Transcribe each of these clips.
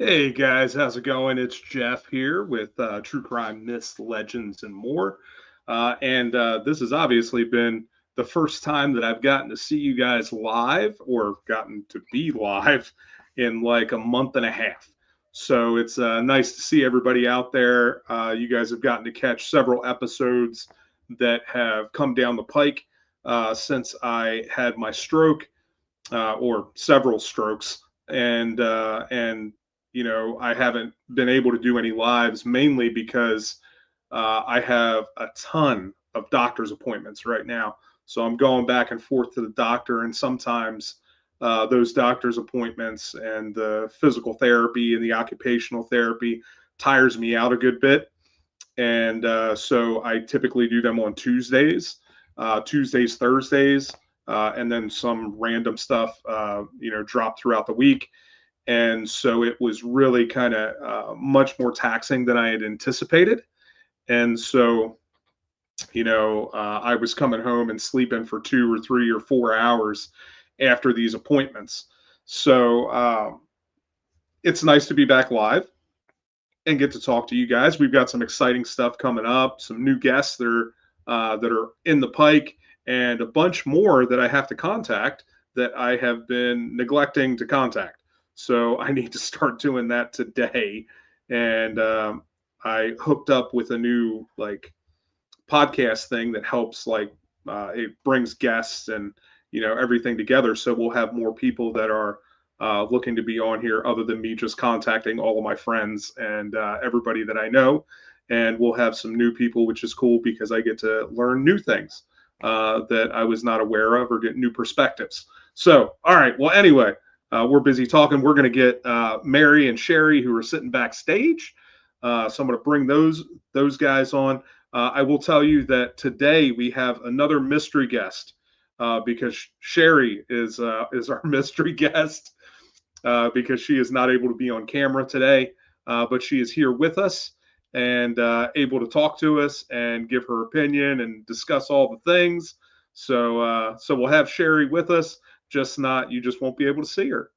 Hey guys, how's it going? It's Jeff here with True Crime Myths, Legends, and more. And this has obviously been the first time that I've gotten to see you guys live or gotten to be live in like a month and a half. So it's nice to see everybody out there. You guys have gotten to catch several episodes that have come down the pike since I had my stroke or several strokes. And I haven't been able to do any lives mainly because I have a ton of doctor's appointments right now. So I'm going back and forth to the doctor, and sometimes those doctor's appointments and the physical therapy and the occupational therapy tires me out a good bit. And so I typically do them on Tuesdays, Thursdays, and then some random stuff, drop throughout the week. And so it was really kind of much more taxing than I had anticipated. And so, I was coming home and sleeping for 2 or 3 or 4 hours after these appointments. So it's nice to be back live and get to talk to you guys. We've got some exciting stuff coming up, some new guests that are in the pike, and a bunch more that I have to contact that I have been neglecting to contact. So I need to start doing that today. And I hooked up with a new like podcast thing that helps it brings guests and everything together. So we'll have more people that are looking to be on here other than me just contacting all of my friends and everybody that I know. And we'll have some new people, which is cool because I get to learn new things that I was not aware of or get new perspectives. So, all right. Well, anyway, we're busy talking. We're going to get Mary and Sherry, who are sitting backstage. So I'm going to bring those guys on. I will tell you that today we have another mystery guest because Sherry is our mystery guest because she is not able to be on camera today, but she is here with us and able to talk to us and give her opinion and discuss all the things. So we'll have Sherry with us, you just won't be able to see her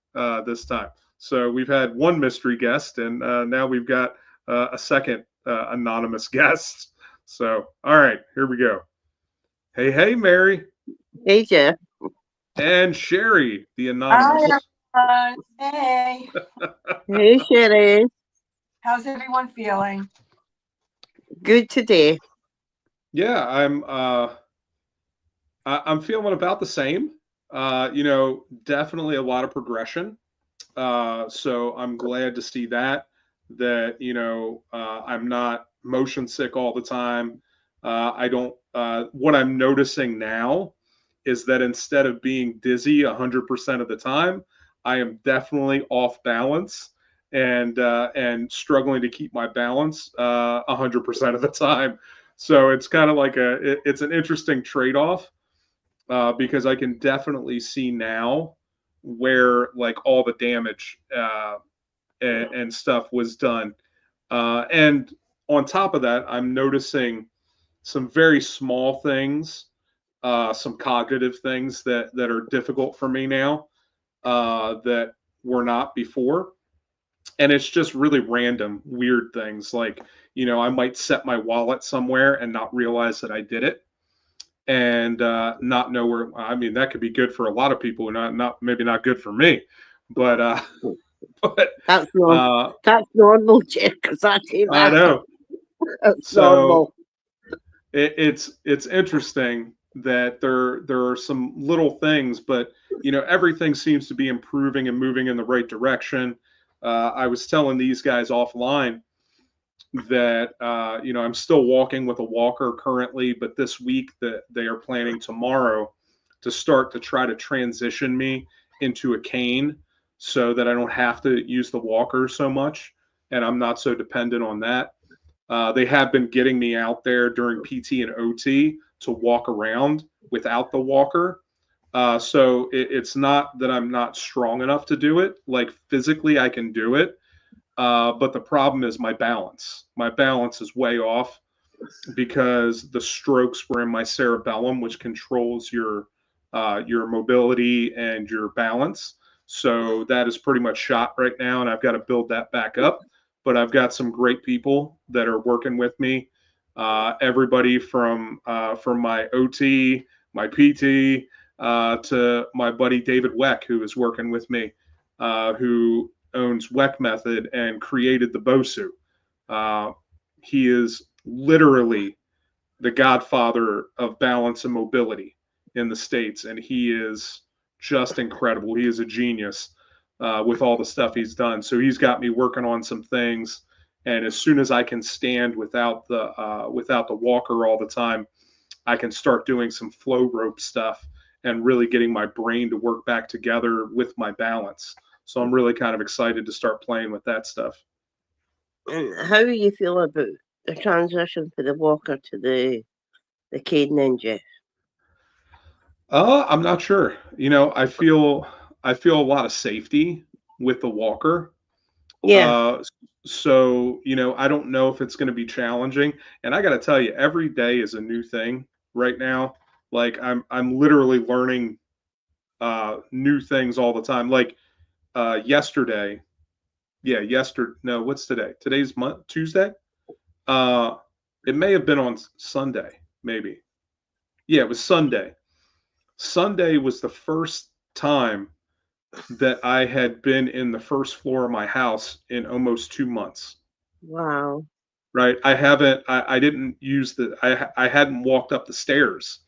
this time. So we've had one mystery guest, and now we've got a second anonymous guest. So all right, here we go. Hey, Mary. Hey, Jeff. And Sherry, the Hi, anonymous. everyone. Hey, Hey, Sherry. how's everyone feeling? Good today. Yeah, I'm feeling about the same. Definitely a lot of progression. So I'm glad to see that. I'm not motion sick all the time. I don't. What I'm noticing now is that instead of being dizzy 100% of the time, I am definitely off balance and struggling to keep my balance 100% of the time. So it's kind of like it's an interesting trade off because I can definitely see now where like all the damage and stuff was done. And on top of that, I'm noticing some very small things, some cognitive things that are difficult for me now that were not before. And it's just really random, weird things like, I might set my wallet somewhere and not realize that I did it and not know where. I mean, that could be good for a lot of people, not maybe not good for me, but but That's normal. uh, That's normal, Jeff, because I do I that. know. That's So normal. it's interesting that there are some little things, but everything seems to be improving and moving in the right direction. I was telling these guys offline that I'm still walking with a walker currently, but this week that they are planning tomorrow to start to try to transition me into a cane so that I don't have to use the walker so much and I'm not so dependent on that. They have been getting me out there during PT and OT to walk around without the walker. So it's not that I'm not strong enough to do it. Like physically, I can do it. But the problem is my balance. My balance is way off because the strokes were in my cerebellum, which controls your mobility and your balance. So that is pretty much shot right now, and I've got to build that back up. But I've got some great people that are working with me. Everybody from my OT, my PT, to my buddy David Weck, who is working with me, who owns Weck Method and created the Bosu. He is literally the godfather of balance and mobility in the States, and he is just incredible. He is a genius with all the stuff he's done. So he's got me working on some things, and as soon as I can stand without the walker all the time, I can start doing some flow rope stuff and really getting my brain to work back together with my balance. So I'm really kind of excited to start playing with that stuff. And how do you feel about the transition for the walker to the cane then, Jeff? I'm not sure. I feel a lot of safety with the walker. Yeah. So I don't know if it's going to be challenging. And I got to tell you, every day is a new thing right now. Like I'm literally learning new things all the time. Like yesterday, no, what's today? Today's Tuesday. It may have been on Sunday, maybe. Yeah, it was Sunday. Sunday was the first time that I had been in the first floor of my house in almost 2 months. Wow. Right? I didn't use I hadn't walked up the stairs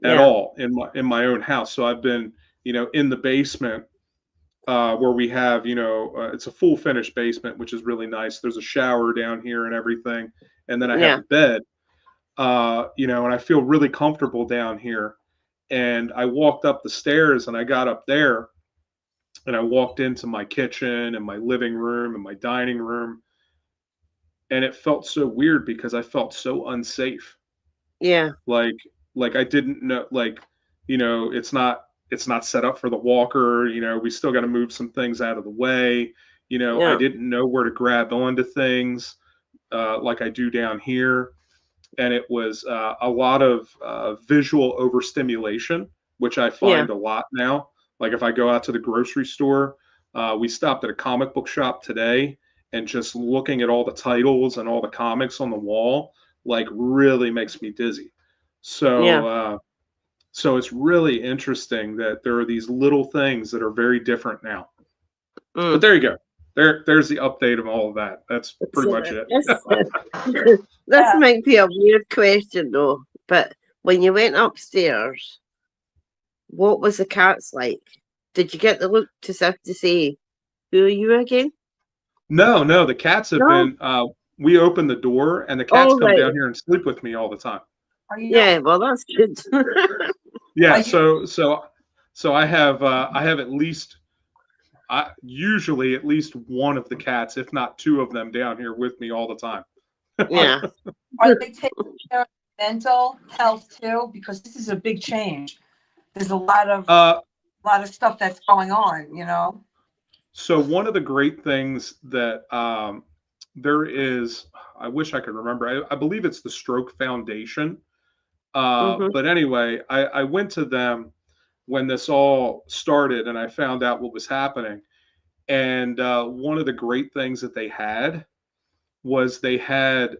at Yeah. all in my own house. So I've been, in the basement where we have, it's a full finished basement, which is really nice. There's a shower down here and everything. And then I have Yeah. the bed, and I feel really comfortable down here. And I walked up the stairs and I got up there and I walked into my kitchen and my living room and my dining room. And it felt so weird because I felt so unsafe. Yeah. Like I didn't know, it's not set up for the walker. We still got to move some things out of the way. I Yeah. didn't know where to grab onto things like I do down here. And it was a lot of visual overstimulation, which I find a lot now. Like if I go out to the grocery store, we stopped at a comic book shop today, and just looking at all the titles and all the comics on the wall, like really makes me dizzy. So, Yeah. so it's really interesting that there are these little things that are very different now. But there you go. There's the update of all of that. That's pretty much it. This might be a weird question though, but when you went upstairs, what was the cats like? Did you get the look to say, who are you again? No, the cats have been. We open the door, and the cats come down here and sleep with me all the time. Yeah, well, that's good. Yeah, so I have at least usually at least one of the cats, if not two of them, down here with me all the time. Yeah. Are they taking care of mental health too? Because this is a big change. There's a lot of stuff that's going on, So one of the great things that there is, I wish I could remember. I believe it's the Stroke Foundation. But anyway, I went to them when this all started, and I found out what was happening. And one of the great things that they had was they had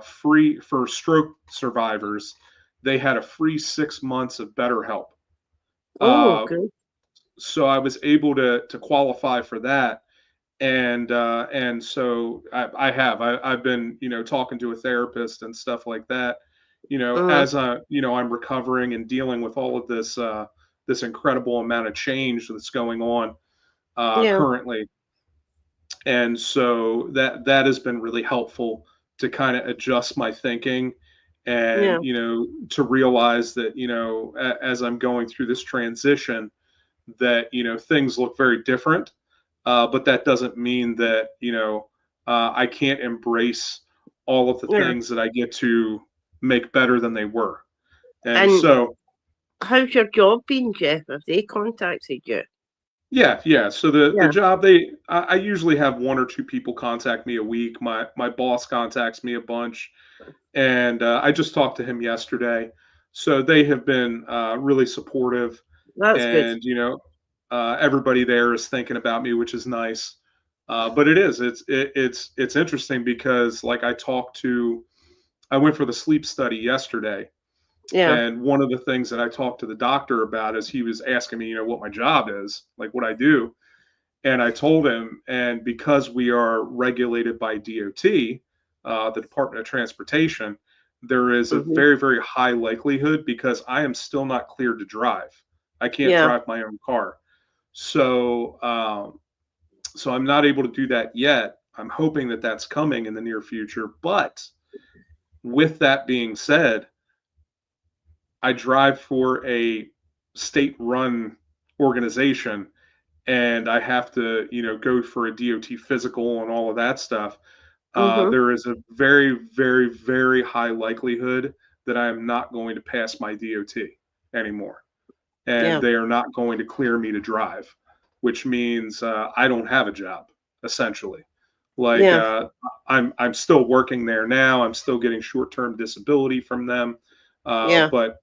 free for stroke survivors. They had a free 6 months of BetterHelp. Okay. So I was able to qualify for that, and so I've been talking to a therapist and stuff like that, as I'm recovering and dealing with all of this this incredible amount of change that's going on currently. And so that has been really helpful to kind of adjust my thinking and to realize that as I'm going through this transition that things look very different, but that doesn't mean that I can't embrace all of the things that I get to make better than they were. And so how's your job been, Jeff? Have they contacted you? Yeah. So the job, I usually have one or two people contact me a week. My boss contacts me a bunch, and I just talked to him yesterday. So they have been really supportive. That's and good. everybody there is thinking about me, which is nice. But it's interesting because like I went for the sleep study yesterday. Yeah. And one of the things that I talked to the doctor about is he was asking me, what my job is, like what I do. And I told him, and because we are regulated by DOT, the Department of Transportation, there is a Mm-hmm. very, very high likelihood because I am still not cleared to drive. I can't Yeah. drive my own car. So, so I'm not able to do that yet. I'm hoping that that's coming in the near future. But with that being said, I drive for a state-run organization, and I have to, go for a DOT physical and all of that stuff. Mm-hmm. There is a very, very, very high likelihood that I am not going to pass my DOT anymore, and Yeah. they are not going to clear me to drive, which means I don't have a job essentially. Like Yeah. I'm still working there now. I'm still getting short-term disability from them, Yeah. but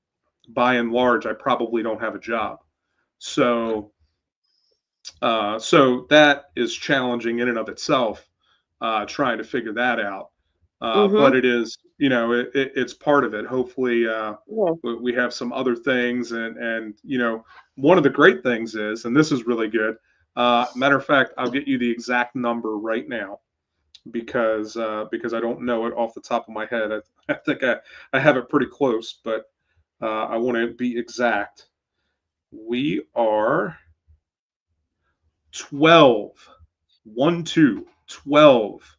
by and large, I probably don't have a job. So, so that is challenging in and of itself, trying to figure that out. Mm-hmm. But it is, it's part of it. Hopefully, Yeah. we have some other things, and one of the great things is, and this is really good. Matter of fact, I'll get you the exact number right now because I don't know it off the top of my head. I think I have it pretty close, but I want to be exact. We are 12, 12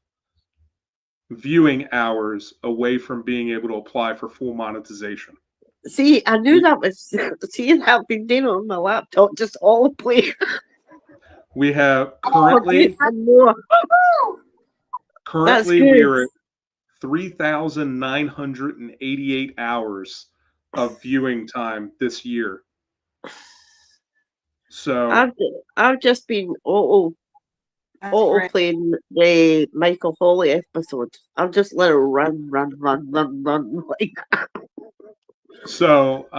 viewing hours away from being able to apply for full monetization. See, I knew that was seeing that been done on my laptop, just all play. We have currently we are at 3,988 hours of viewing time this year. So I've just been auto playing the Michael Hawley episode. I'm just let it run like that. So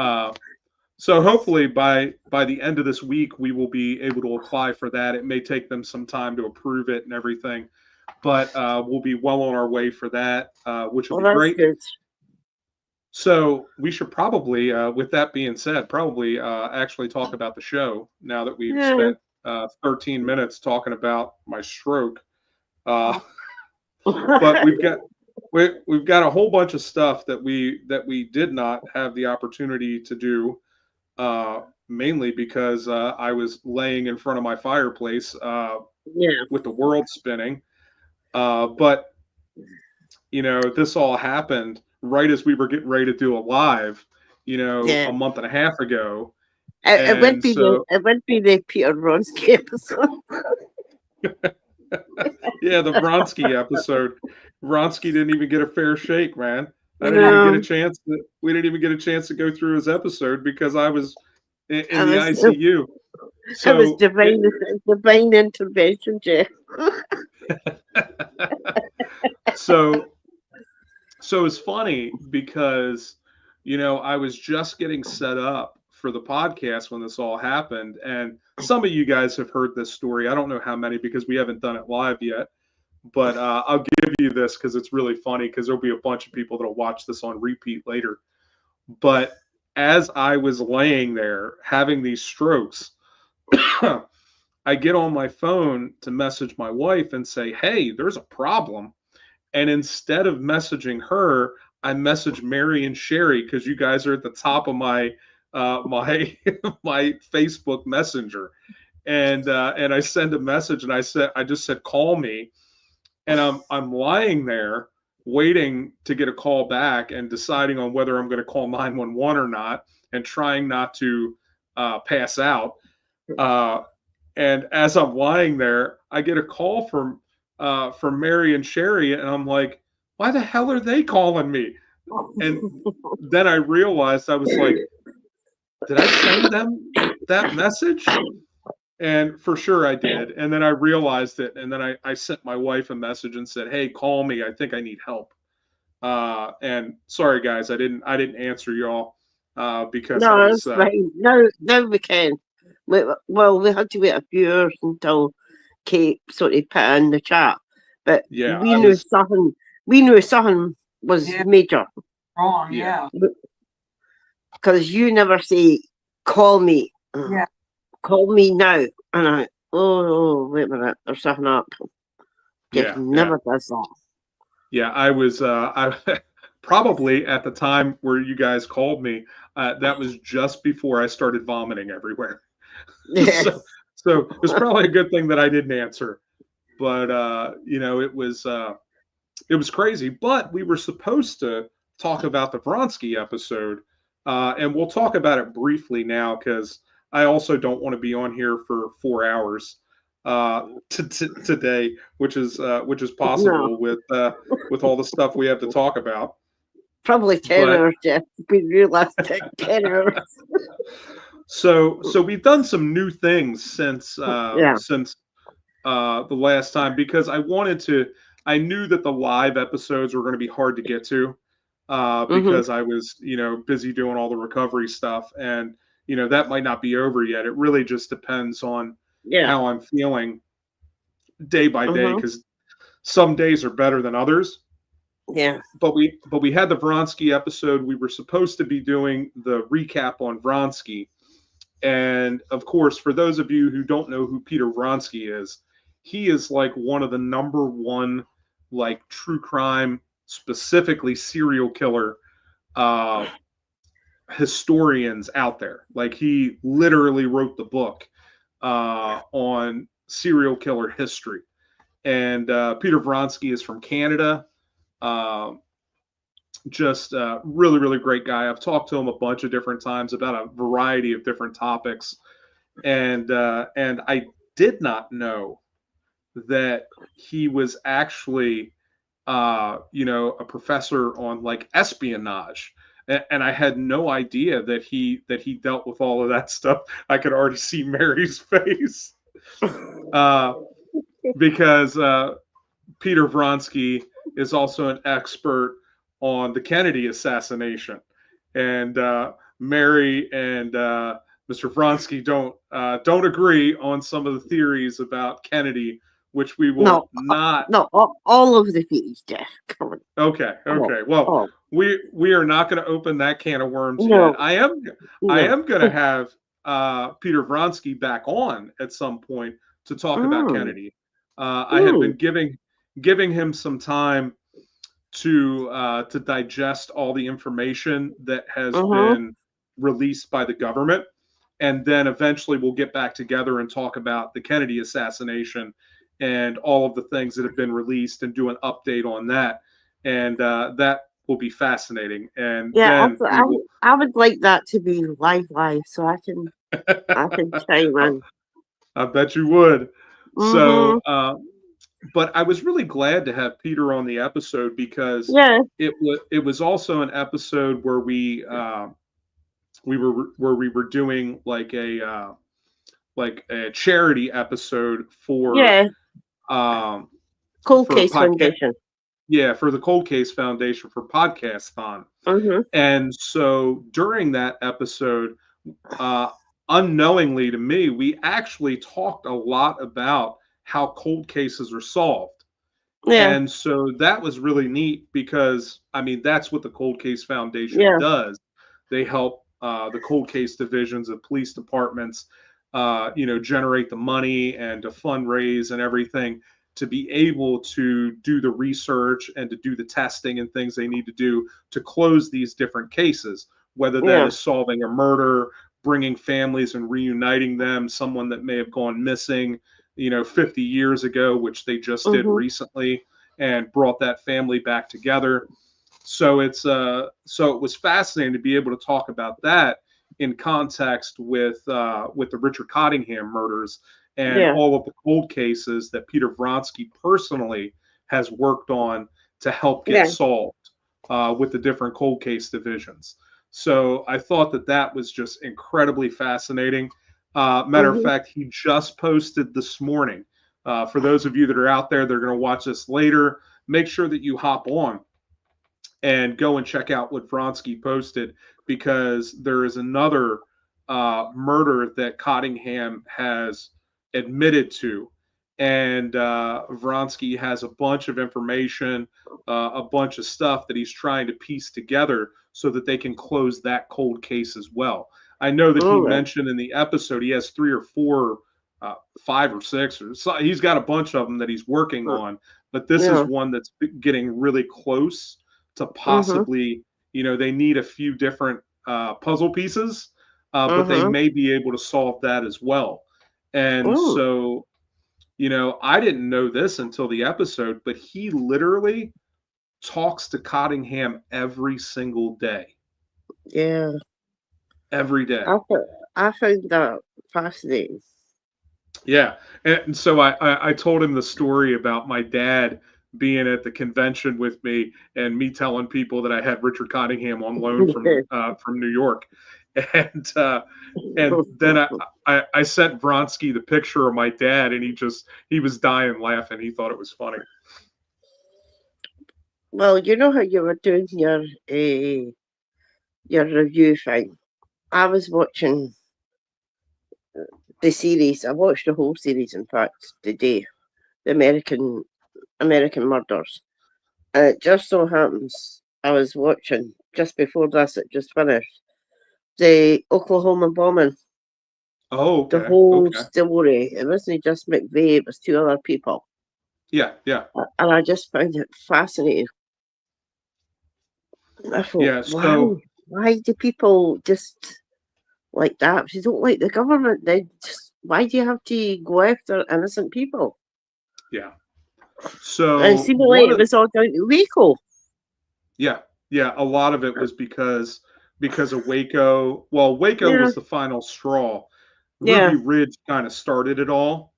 hopefully by the end of this week we will be able to apply for that. It may take them some time to approve it and everything, but we'll be well on our way for that, which will be great. Good. So we should probably, with that being said, probably actually talk about the show now that we've spent 13 minutes talking about my stroke. But we've got a whole bunch of stuff that we did not have the opportunity to do, mainly because I was laying in front of my fireplace with the world spinning. But this all happened right as we were getting ready to do a live, a month and a half ago. It would be the Peter Vronsky episode. Yeah, the Vronsky episode. Vronsky didn't even get a fair shake, man. We didn't even get a chance to go through his episode because I was in the ICU. So it was divine intervention, Jeff. So it's funny because, I was just getting set up for the podcast when this all happened. And some of you guys have heard this story. I don't know how many because we haven't done it live yet. But I'll give you this because it's really funny because there'll be a bunch of people that'll watch this on repeat later. But as I was laying there having these strokes, I get on my phone to message my wife and say, hey, there's a problem. And instead of messaging her, I message Mary and Sherry because you guys are at the top of my my Facebook Messenger, and I send a message and I just said call me, and I'm lying there waiting to get a call back and deciding on whether I'm going to call 911 or not, and trying not to pass out. And as I'm lying there, I get a call from Mary and Sherry, and I'm like, why the hell are they calling me? And then I realized, I was like, did I send them that message? And for sure I did. And then I realized it. And then I sent my wife a message and said, hey, call me. I think I need help. And sorry guys, I didn't answer y'all because no, we can. Well, we had to wait a few hours until Kate sort of put in the chat, but Yeah, we knew something. We knew something was major. Wrong, yeah. Because you never say, "Call me." Yeah. Call me now, and I. Oh, wait a minute. There's something up. Jeff never does that. Yeah, I was I probably at the time where you guys called me, that was just before I started vomiting everywhere. so it was probably a good thing that I didn't answer. But it was crazy. But we were supposed to talk about the Vronsky episode, and we'll talk about it briefly now because I also don't want to be on here for 4 hours today, which is possible with all the stuff we have to talk about. Probably 10 hours, Jeff. To be realistic, 10 hours. So we've done some new things since the last time because I knew that the live episodes were going to be hard to get to because I was busy doing all the recovery stuff, and that might not be over yet. It really just depends on how I'm feeling day by day because some days are better than others. Yeah. But we had the Vronsky episode. We were supposed to be doing the recap on Vronsky. And of course, for those of you who don't know who Peter Vronsky is, he is like one of the number one like true crime, specifically serial killer historians out there. Like he literally wrote the book on serial killer history. And Peter Vronsky is from Canada. Just really, really great guy. I've talked to him a bunch of different times about a variety of different topics. And I did not know that he was actually, a professor on like espionage. And I had no idea that he dealt with all of that stuff. I could already see Mary's face because Peter Vronsky is also an expert on the Kennedy assassination, and Mary and Mr. Vronsky don't agree on some of the theories about Kennedy, which we will not. No, all of the theories, Jeff. Come on. Okay. Well, we are not going to open that can of worms yet. I am going to have Peter Vronsky back on at some point to talk about Kennedy. I have been giving him some time to digest all the information that has been released by the government, and then eventually we'll get back together and talk about the Kennedy assassination and all of the things that have been released and do an update on that, and that will be fascinating. And then I would like that to be live, so I can chime in. I bet you would. So but I was really glad to have Peter on the episode because it was also an episode where we were doing like a charity episode for Cold Case Foundation. Yeah, for the Cold Case Foundation for Podcast-thon. And so during that episode, unknowingly to me, we actually talked a lot about how cold cases are solved. And so that was really neat because, I mean, that's what the Cold Case Foundation does. They help the cold case divisions of police departments, generate the money and to fundraise and everything to be able to do the research and to do the testing and things they need to do to close these different cases, whether that is solving a murder, bringing families and reuniting them, someone that may have gone missing, 50 years ago, which they just did recently and brought that family back together. So it was fascinating to be able to talk about that in context with the Richard Cottingham murders and all of the cold cases that Peter Vronsky personally has worked on to help get solved with the different cold case divisions. So I thought that was just incredibly fascinating. Matter of fact, he just posted this morning. For those of you that are out there, they're going to watch this later. Make sure that you hop on and go and check out what Vronsky posted because there is another murder that Cottingham has admitted to. And Vronsky has a bunch of information, a bunch of stuff that he's trying to piece together so that they can close that cold case as well. I know that he mentioned in the episode he has 3 or 4, 5 or 6, or so, he's got a bunch of them that he's working on. But this is one that's getting really close to possibly, they need a few different puzzle pieces, but they may be able to solve that as well. And so, I didn't know this until the episode, but he literally talks to Cottingham every single day. Yeah. Every day. I found that fascinating. Yeah. And so I told him the story about my dad being at the convention with me and me telling people that I had Richard Cottingham on loan from New York. And then I sent Vronsky the picture of my dad, and he was dying laughing. He thought it was funny. Well, you know how you were doing your review thing. I was watching the series. I watched the whole series, in fact, today, the American Murders. And it just so happens I was watching just before this. It just finished the Oklahoma bombing. Oh, okay. The whole story. It wasn't just McVeigh, it was 2 other people. Yeah, yeah. And I just found it fascinating. I thought, why do people just like that? If you don't like the government, then why do you have to go after innocent people? Yeah. So and seemingly it was all down to Waco. Yeah, yeah. A lot of it was because of Waco. Well, Waco was the final straw. Ruby Ridge kind of started it all.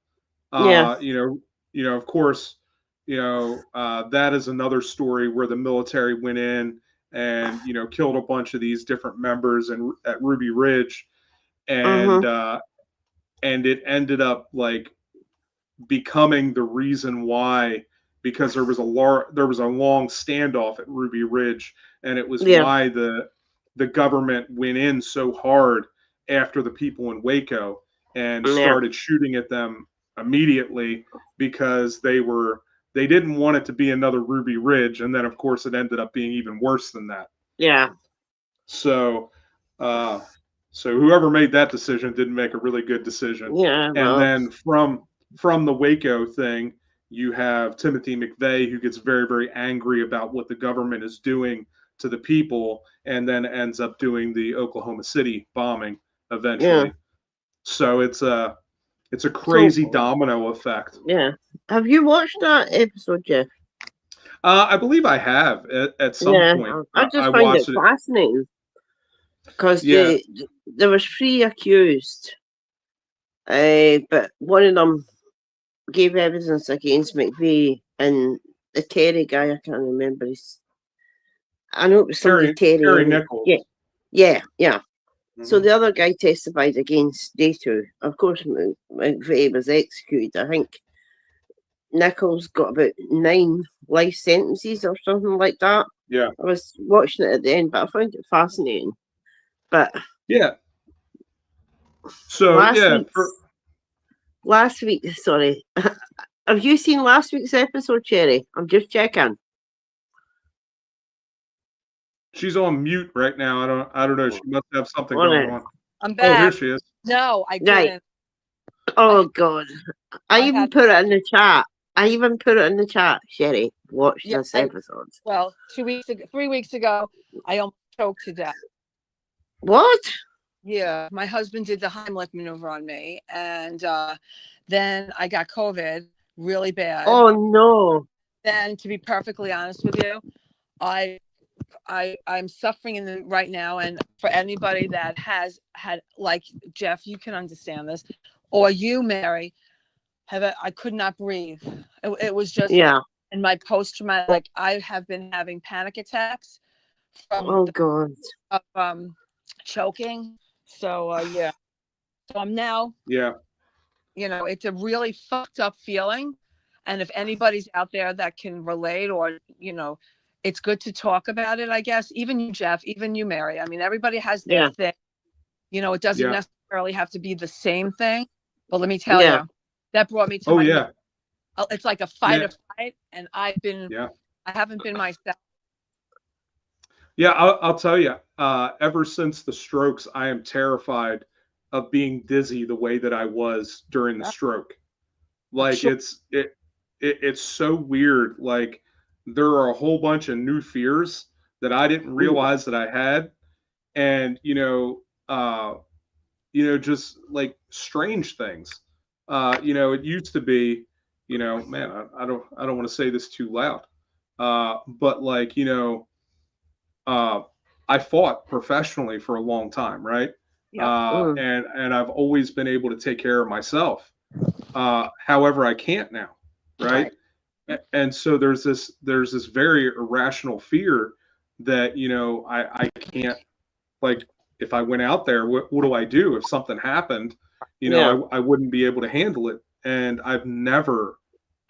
Of course, that is another story where the military went in and killed a bunch of these different members at Ruby Ridge, and it ended up like becoming the reason why, because there was a long standoff at Ruby Ridge, and it was why the government went in so hard after the people in Waco and started shooting at them immediately, because they didn't want it to be another Ruby Ridge, and then of course it ended up being even worse than that. Yeah. So whoever made that decision didn't make a really good decision. Yeah. And then from the Waco thing, you have Timothy McVeigh, who gets very, very angry about what the government is doing to the people, and then ends up doing the Oklahoma City bombing eventually. So it's a crazy domino effect. Yeah. Have you watched that episode, Jeff? I believe I have at some point. I just find it fascinating because there was 3 accused, but one of them gave evidence against McVeigh, and the Terry guy, I can't remember I know it was somebody Terry Nichols. Yeah. So the other guy testified against day 2. Of course, McVeigh was executed. I think Nichols got about 9 life sentences or something like that. Yeah. I was watching it at the end, but I found it fascinating. But so last week, sorry. Have you seen last week's episode, Cherry? I'm just checking. She's on mute right now. I don't know. She must have something going on. I'm back. Oh, here she is. No, I didn't. Right. Oh God! I even put it in the chat. Sherry, watch this episode. Well, 3 weeks ago, I almost choked to death. What? Yeah, my husband did the Heimlich maneuver on me, and then I got COVID really bad. Oh no! Then, to be perfectly honest with you, I'm suffering right now, and for anybody that has had, like Jeff, you can understand this, or you, Mary, I could not breathe. It was just in my post-traumatic. Like, I have been having panic attacks from choking. So so I'm now it's a really fucked up feeling, and if anybody's out there that can relate, or it's good to talk about it, I guess. Even you, Jeff, even you, Mary. I mean, everybody has their thing, It doesn't Yeah. necessarily have to be the same thing. But let me tell Yeah. you, that brought me to Oh my. yeah. It's like a fight Yeah. or flight, and I haven't been myself. Yeah, I'll tell you. Ever since the strokes, I am terrified of being dizzy the way that I was during the Yeah, stroke. I'm Like sure. it's so weird. Like there are a whole bunch of new fears that I didn't Mm. realize that I had, and just like strange things. It used to be, man, I don't want to say this too loud, but like uh, I fought professionally for a long time, right? Yeah. Mm. And I've always been able to take care of myself. However, I can't now, right? Right. And so there's this very irrational fear that I can't, like, if I went out there, what do I do if something happened? Yeah. I wouldn't be able to handle it. And I've never,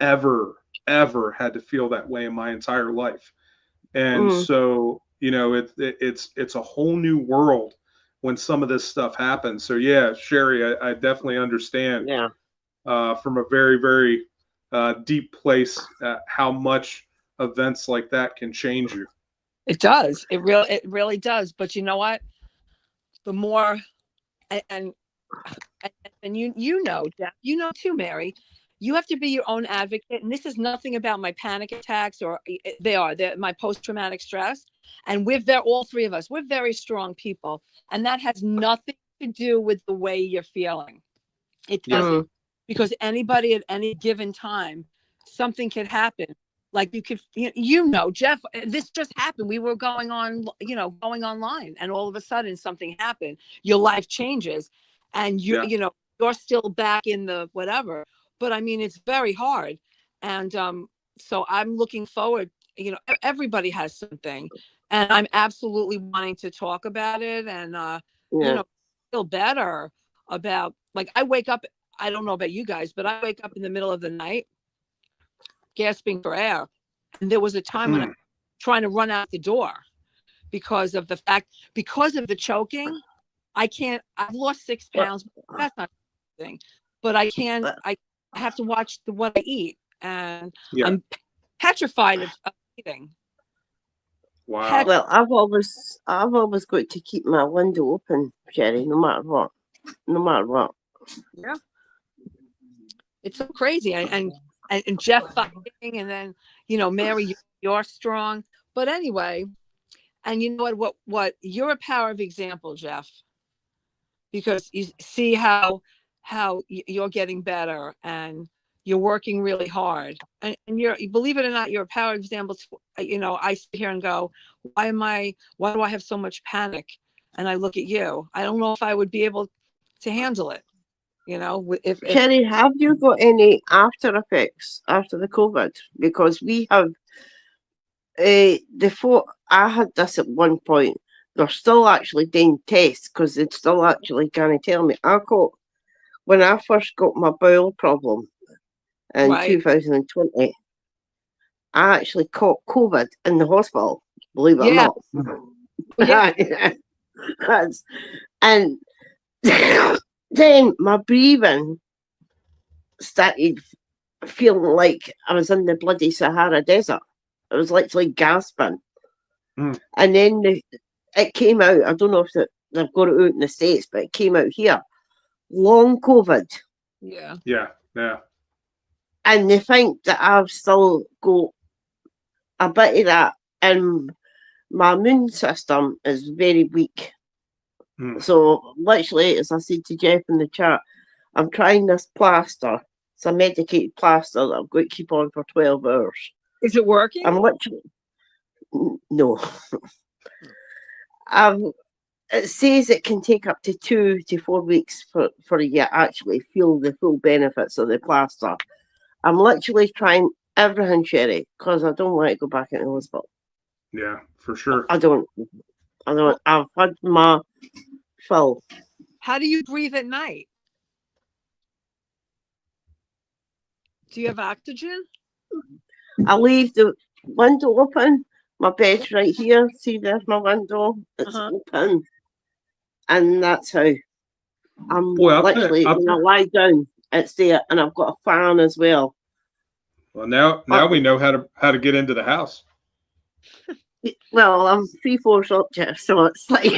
ever, ever had to feel that way in my entire life. And Mm. so it's a whole new world when some of this stuff happens. So yeah, Sherry, I definitely understand Yeah. from a very, very deep place how much events like that can change you. It does. It really does. But you know what? The more and and, and Jeff, too, Mary. You have to be your own advocate. And this is nothing about my panic attacks, or they're my post-traumatic stress. And all three of us, we're very strong people. And that has nothing to do with the way you're feeling. It Yeah. doesn't, Mm. because anybody at any given time, something could happen. Like you could, Jeff, this just happened. We were going online, and all of a sudden something happened. Your life changes, and Yeah. you're still back in the whatever. But I mean, it's very hard, and so I'm looking forward. Everybody has something, and I'm absolutely wanting to talk about it, and Yeah. feel better about, like, I wake up. I don't know about you guys, but I wake up in the middle of the night gasping for air. And there was a time when I was trying to run out the door because of the choking. I've lost 6 pounds. That's not a thing, but I have to watch what I eat, and Yeah. I'm petrified of eating. Wow. Well, I've always got to keep my window open, Sherry, no matter what. No matter what. Yeah, it's so crazy. And Jeff fighting, and then Mary, you're strong. But anyway, and you know what you're a power of example, Jeff, because you see how you're getting better, and you're working really hard, and you believe it or not, you're a power example. I sit here and go, why do I have so much panic? And I look at you. I don't know if I would be able to handle it. If Sherry, have you got any after effects after the COVID? Because we have, before I had this at one point, they're still actually doing tests because they're still actually kind of tell me. When I first got my bowel problem in right, 2020, I actually caught COVID in the hospital, believe it or yeah, not. yeah, And then my breathing started feeling like I was in the bloody Sahara Desert. I was literally gasping. Mm. And then it came out. I don't know if they've got it out in the States, but it came out here. Long COVID. yeah. Yeah. Yeah. And they think that I've still got a bit of that. And my immune system is very weak. Mm. So literally, as I said to Jeff in the chat, I'm trying this plaster. It's a medicated plaster that I've got to keep on for 12 hours. Is it working? I'm literally, no. It says it can take up to 2 to 4 weeks for you to actually feel the full benefits of the plaster. I'm literally trying everything, Sherry, because I don't want to go back into the hospital. Yeah, for sure. I don't. I've had my fill. How do you breathe at night? Do you have oxygen? I leave the window open. My bed's right here. See, there's my window. It's open. and that's how I'm Boy, literally when I lie down, it's there, and I've got a fan as well. Well, now we know how to get into the house. Well, I'm 3 floors up, Jeff, so it's like.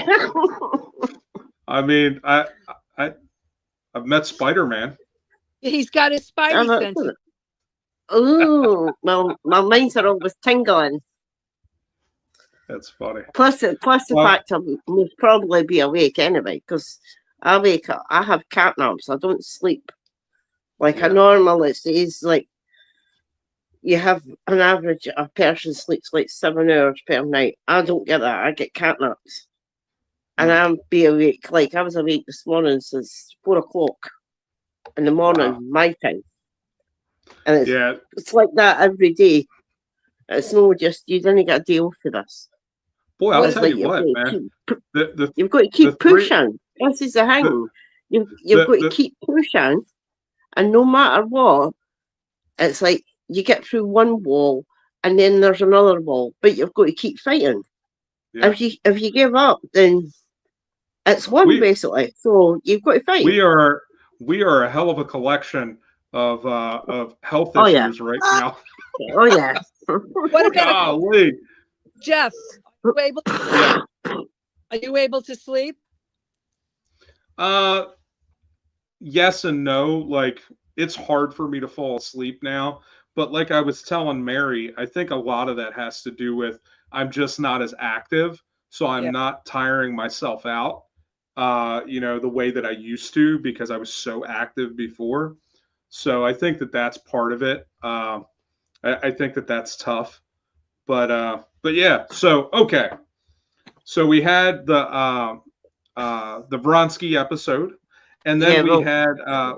I mean, I've met Spider-Man. He's got his spidey sense. Oh, well, my minds are always tingling. That's funny. Plus the fact I would probably be awake anyway, because I wake up, I have cat naps, I don't sleep. Like a normal, it's like you have an average, a person sleeps like 7 hours per night. I don't get that, I get cat naps. And I'll be awake, like I was awake this morning since 4 o'clock in the morning, my time. And it's like that every day. It's no just, you didn't get a deal for this. Boy, I'll tell you what, man. You've got to keep pushing. This is the thing. You've got to keep pushing. And no matter what, it's like you get through one wall and then there's another wall. But you've got to keep fighting. Yeah. If you give up, then it's one basically. So you've got to fight. We are a hell of a collection of health issues right now. Oh yeah. What about Jeff? Are you able to sleep? Yes and no. Like, it's hard for me to fall asleep now. But like I was telling Mary, I think a lot of that has to do with I'm just not as active. So I'm not tiring myself out, the way that I used to, because I was so active before. So I think that that's part of it. I think that that's tough. But yeah, so okay. So we had the Vronsky episode, and then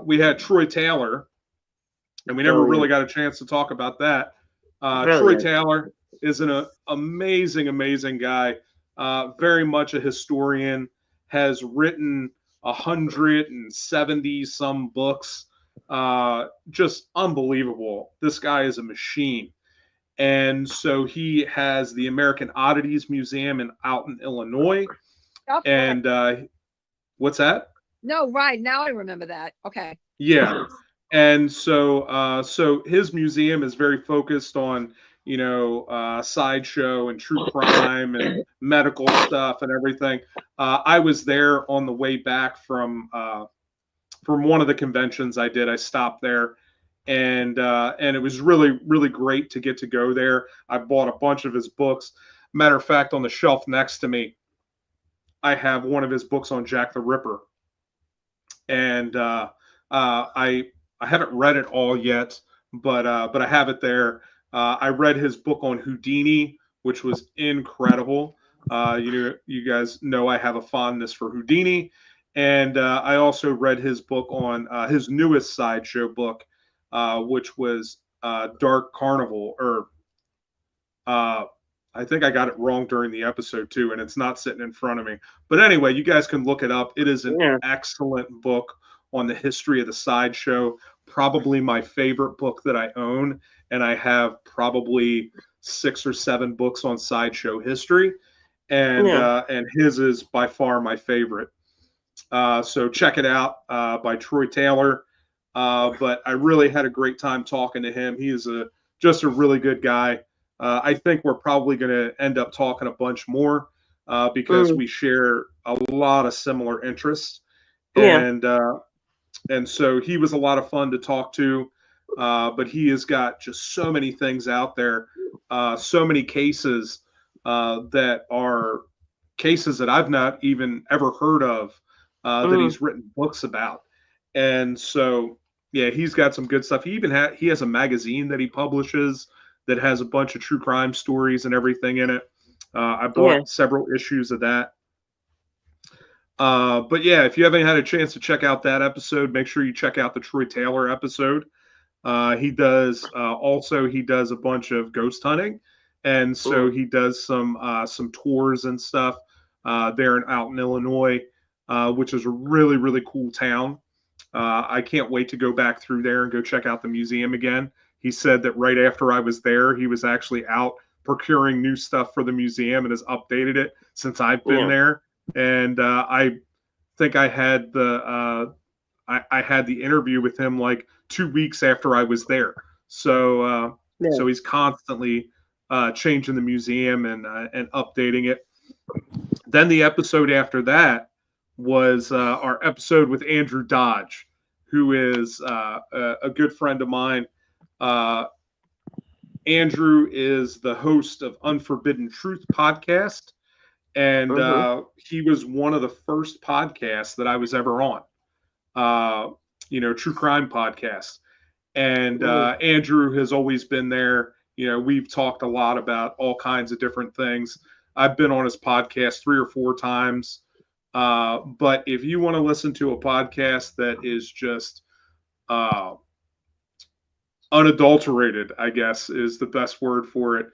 we had Troy Taylor, and we never really got a chance to talk about that. Troy Taylor is an amazing guy, very much a historian, has written 170 some books, just unbelievable. This guy is a machine. And so he has the American Oddities Museum out in Illinois. And what's that? No, right. Now I remember that. Okay. Yeah. And so his museum is very focused on, sideshow and true crime and medical stuff and everything. I was there on the way back from one of the conventions I did. I stopped there. And it was really, really great to get to go there. I bought a bunch of his books. Matter of fact, on the shelf next to me, I have one of his books on Jack the Ripper. And I haven't read it all yet, but I have it there. I read his book on Houdini, which was incredible. You guys know I have a fondness for Houdini. And I also read his book on his newest sideshow book, which was Dark Carnival, or I think I got it wrong during the episode too, and it's not sitting in front of me. But anyway, you guys can look it up. It is an excellent book on the history of the sideshow, probably my favorite book that I own, and I have probably 6 or 7 books on sideshow history, and his is by far my favorite. So check it out, by Troy Taylor. But I really had a great time talking to him. He is just a really good guy. I think we're probably going to end up talking a bunch more because we share a lot of similar interests. And so he was a lot of fun to talk to. But he has got just so many things out there, so many cases that are cases that I've not even ever heard of, that he's written books about. And so, yeah, he's got some good stuff. He has a magazine that he publishes that has a bunch of true crime stories and everything in it. I bought several issues of that. But yeah, if you haven't had a chance to check out that episode, make sure you check out the Troy Taylor episode. He does a bunch of ghost hunting, and so he does some tours and stuff there out in Illinois, which is a really, really cool town. I can't wait to go back through there and go check out the museum again. He said that right after I was there, he was actually out procuring new stuff for the museum and has updated it since I've been there. And I think I had I had the interview with him like 2 weeks after I was there. So so he's constantly changing the museum and updating it. Then the episode after that was our episode with Andrew Dodge, who is a good friend of mine. Andrew is the host of Unforbidden Truth podcast, and he was one of the first podcasts that I was ever on. True crime podcast. And Andrew has always been there. We've talked a lot about all kinds of different things. I've been on his podcast 3 or 4 times. But if you want to listen to a podcast that is just unadulterated, I guess is the best word for it,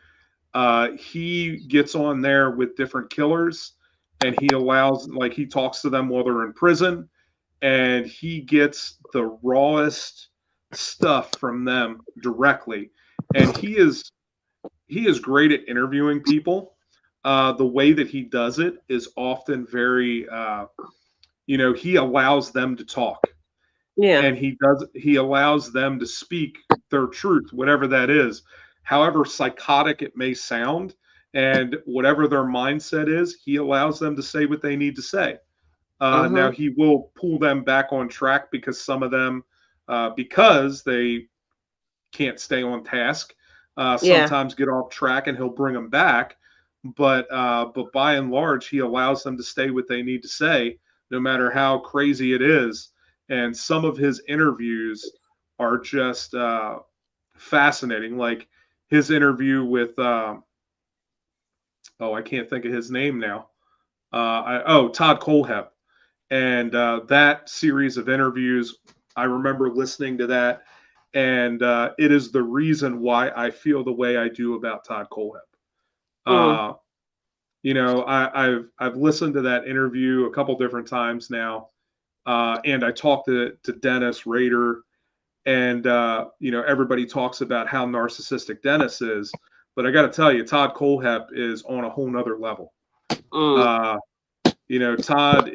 he gets on there with different killers, and he talks to them while they're in prison, and he gets the rawest stuff from them directly. And he is great at interviewing people. The way that he does it is often very, he allows them to talk. Yeah. And he allows them to speak their truth, whatever that is, however psychotic it may sound, and whatever their mindset is, he allows them to say what they need to say. Now he will pull them back on track because some of them, because they can't stay on task, sometimes get off track, and he'll bring them back. But by and large, he allows them to say what they need to say, no matter how crazy it is. And some of his interviews are just fascinating. Like his interview with, I can't think of his name now. Todd Kohlhepp. And that series of interviews, I remember listening to that. And it is the reason why I feel the way I do about Todd Kohlhepp. I've listened to that interview a couple different times now. And I talked to Dennis Rader, and everybody talks about how narcissistic Dennis is, but I got to tell you, Todd Kohlhepp is on a whole nother level. Todd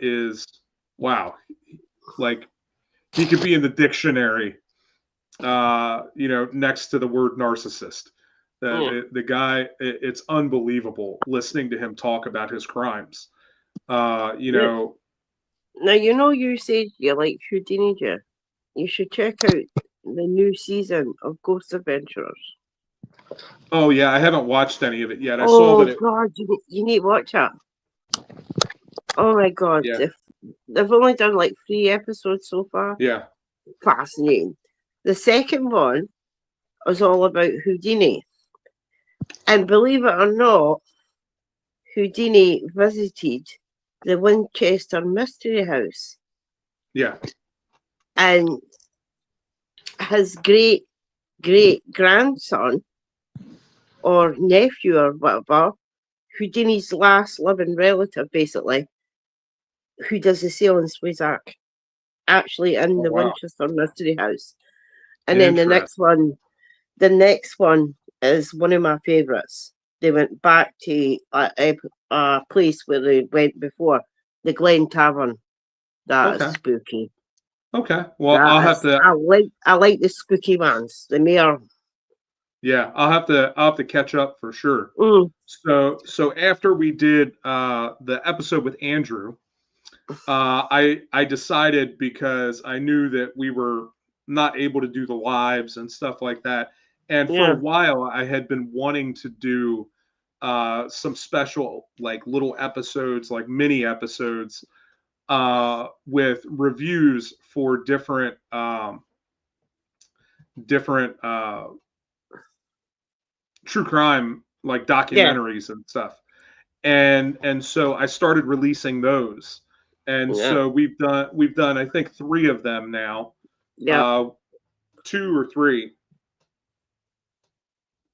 is, wow, like he could be in the dictionary, next to the word narcissist. The guy, it's unbelievable listening to him talk about his crimes. Now, you said you like Houdini. You should check out the new season of Ghost Adventurers. Oh, yeah, I haven't watched any of it yet. I saw that God, you need to watch it. Oh, my God. Yeah. They've only done like 3 episodes so far. Yeah. Fascinating. The second one was all about Houdini. And believe it or not, Houdini visited the Winchester Mystery House. Yeah. And his great-grandson or nephew or whatever, Houdini's last living relative, basically, who does the sale in Swayzak, actually in the Winchester Mystery House. And then the next one is one of my favourites. They went back to a place where they went before, the Glen Tavern. That is spooky. Okay. Well, I'll have to. I like the spooky ones. The mayor. Yeah, I'll have to catch up for sure. So after we did the episode with Andrew, I decided, because I knew that we were not able to do the lives and stuff like that, and for a while I had been wanting to do some special, like, little episodes, like mini episodes, with reviews for different true crime, like documentaries and stuff. And so I started releasing those. And so we've done I think 3 of them now. 2 or 3.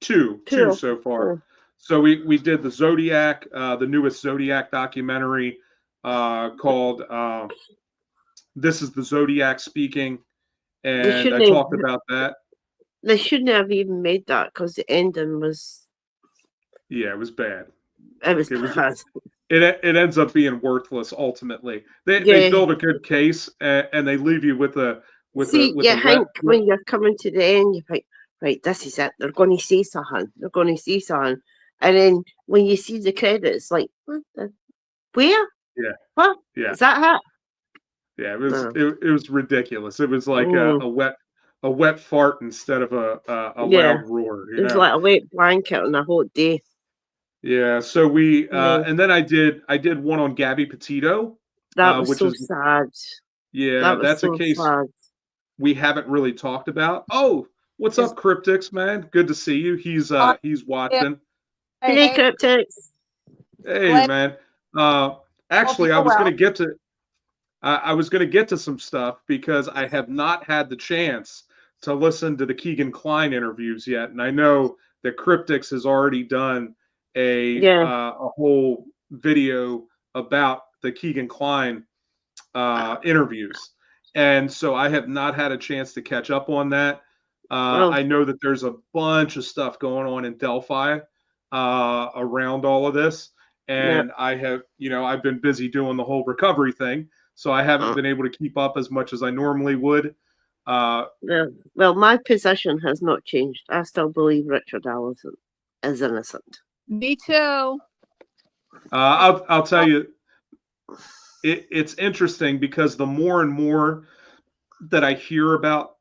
2 so far. So we did the Zodiac, the newest Zodiac documentary, called This is the Zodiac Speaking, and I talked about that. They shouldn't have even made that, because the ending was... Yeah, it was bad. It was bad. it ends up being worthless ultimately. They Yeah. build a good case and they leave you with a See, with you a think when you're coming to the end, you think, right, this is it. They're going to say something. They're going to say something. And then when you see the credits, like, what the, where? yeah, What? yeah, Is that yeah. No. It was ridiculous. It was like Mm, a wet fart instead of a yeah. loud roar. It was like a wet blanket on a hot day. Yeah. So we Yeah. and then I did one on Gabby Petito, That was which so is sad. yeah, That was that's a so case sad. we haven't really talked about. Oh, what's Is up, Cryptics, man? Good to see you. He's yeah. watching. Hey, Hey, hey, Cryptics. Hey, Blake, man. hope Actually, you're well. I was gonna get to some stuff because I have not had the chance to listen to the Keegan Kline interviews yet, and I know that Cryptics has already done Yeah. a whole video about the Keegan Kline interviews, and so I have not had a chance to catch up on that. Well, I know that there's a bunch of stuff going on in Delphi around all of this, yeah. and I have, I've been busy doing the whole recovery thing, so I haven't Uh, been able to keep up as much as I normally would. yeah. Well, my position has not changed. I still believe Richard Allison is innocent. Me too. I'll tell you, it's interesting because the more and more that I hear about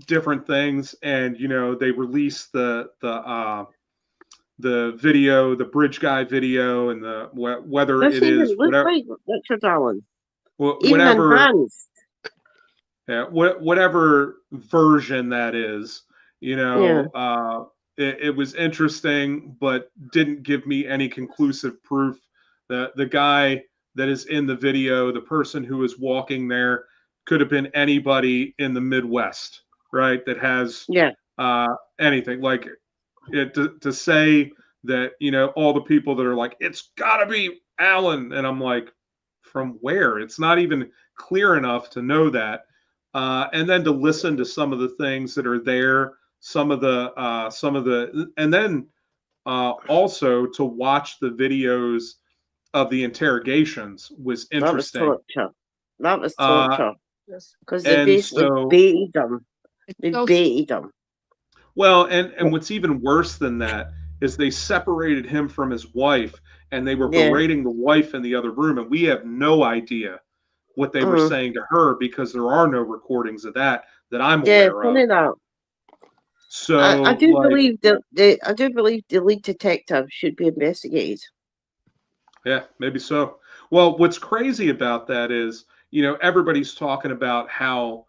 different things, and they release the video, the bridge guy video, and the whether it Doesn't is even look like Richard Allen, even in whatever hands. whatever version that is, Yeah. it was interesting, but didn't give me any conclusive proof. The guy that is in the video, the person who is walking there, could have been anybody in the Midwest, right? That has Yeah. anything like it to say that all the people that are like it's got to be Allen, and I'm like, from where? It's not even clear enough to know that. And then to listen to some of the things that are there, and then also to watch the videos of the interrogations was That was interesting. torture. That was Uh, torture. Because they and basically so, baited them. It's They so baited them. well, and what's even worse than that is they separated him from his wife, and they were Yeah. berating the wife in the other room, and we have no idea what they were Mm. saying to her because there are no recordings of that I'm Yeah, aware of. funny that. I So, do like, believe I do believe the lead detective should be investigated. yeah, maybe so. Well, what's crazy about that is, everybody's talking about how,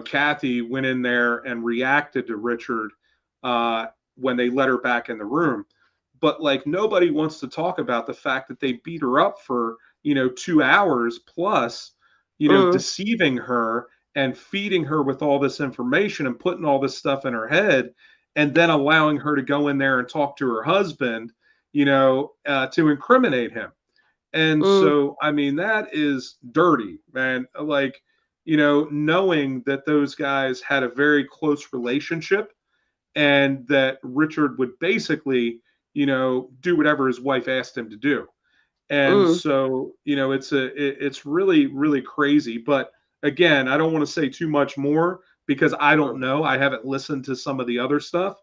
Kathy went in there and reacted to Richard when they let her back in the room. But like nobody wants to talk about the fact that they beat her up for, 2 hours plus, Mm. deceiving her and feeding her with all this information and putting all this stuff in her head and then allowing her to go in there and talk to her husband, to incriminate him. And Mm. so, I mean, that is dirty, man. Like, knowing that those guys had a very close relationship and that Richard would basically, do whatever his wife asked him to do. And Mm. so, it's really, really crazy. But again, I don't want to say too much more because I don't Mm. know. I haven't listened to some of the other stuff.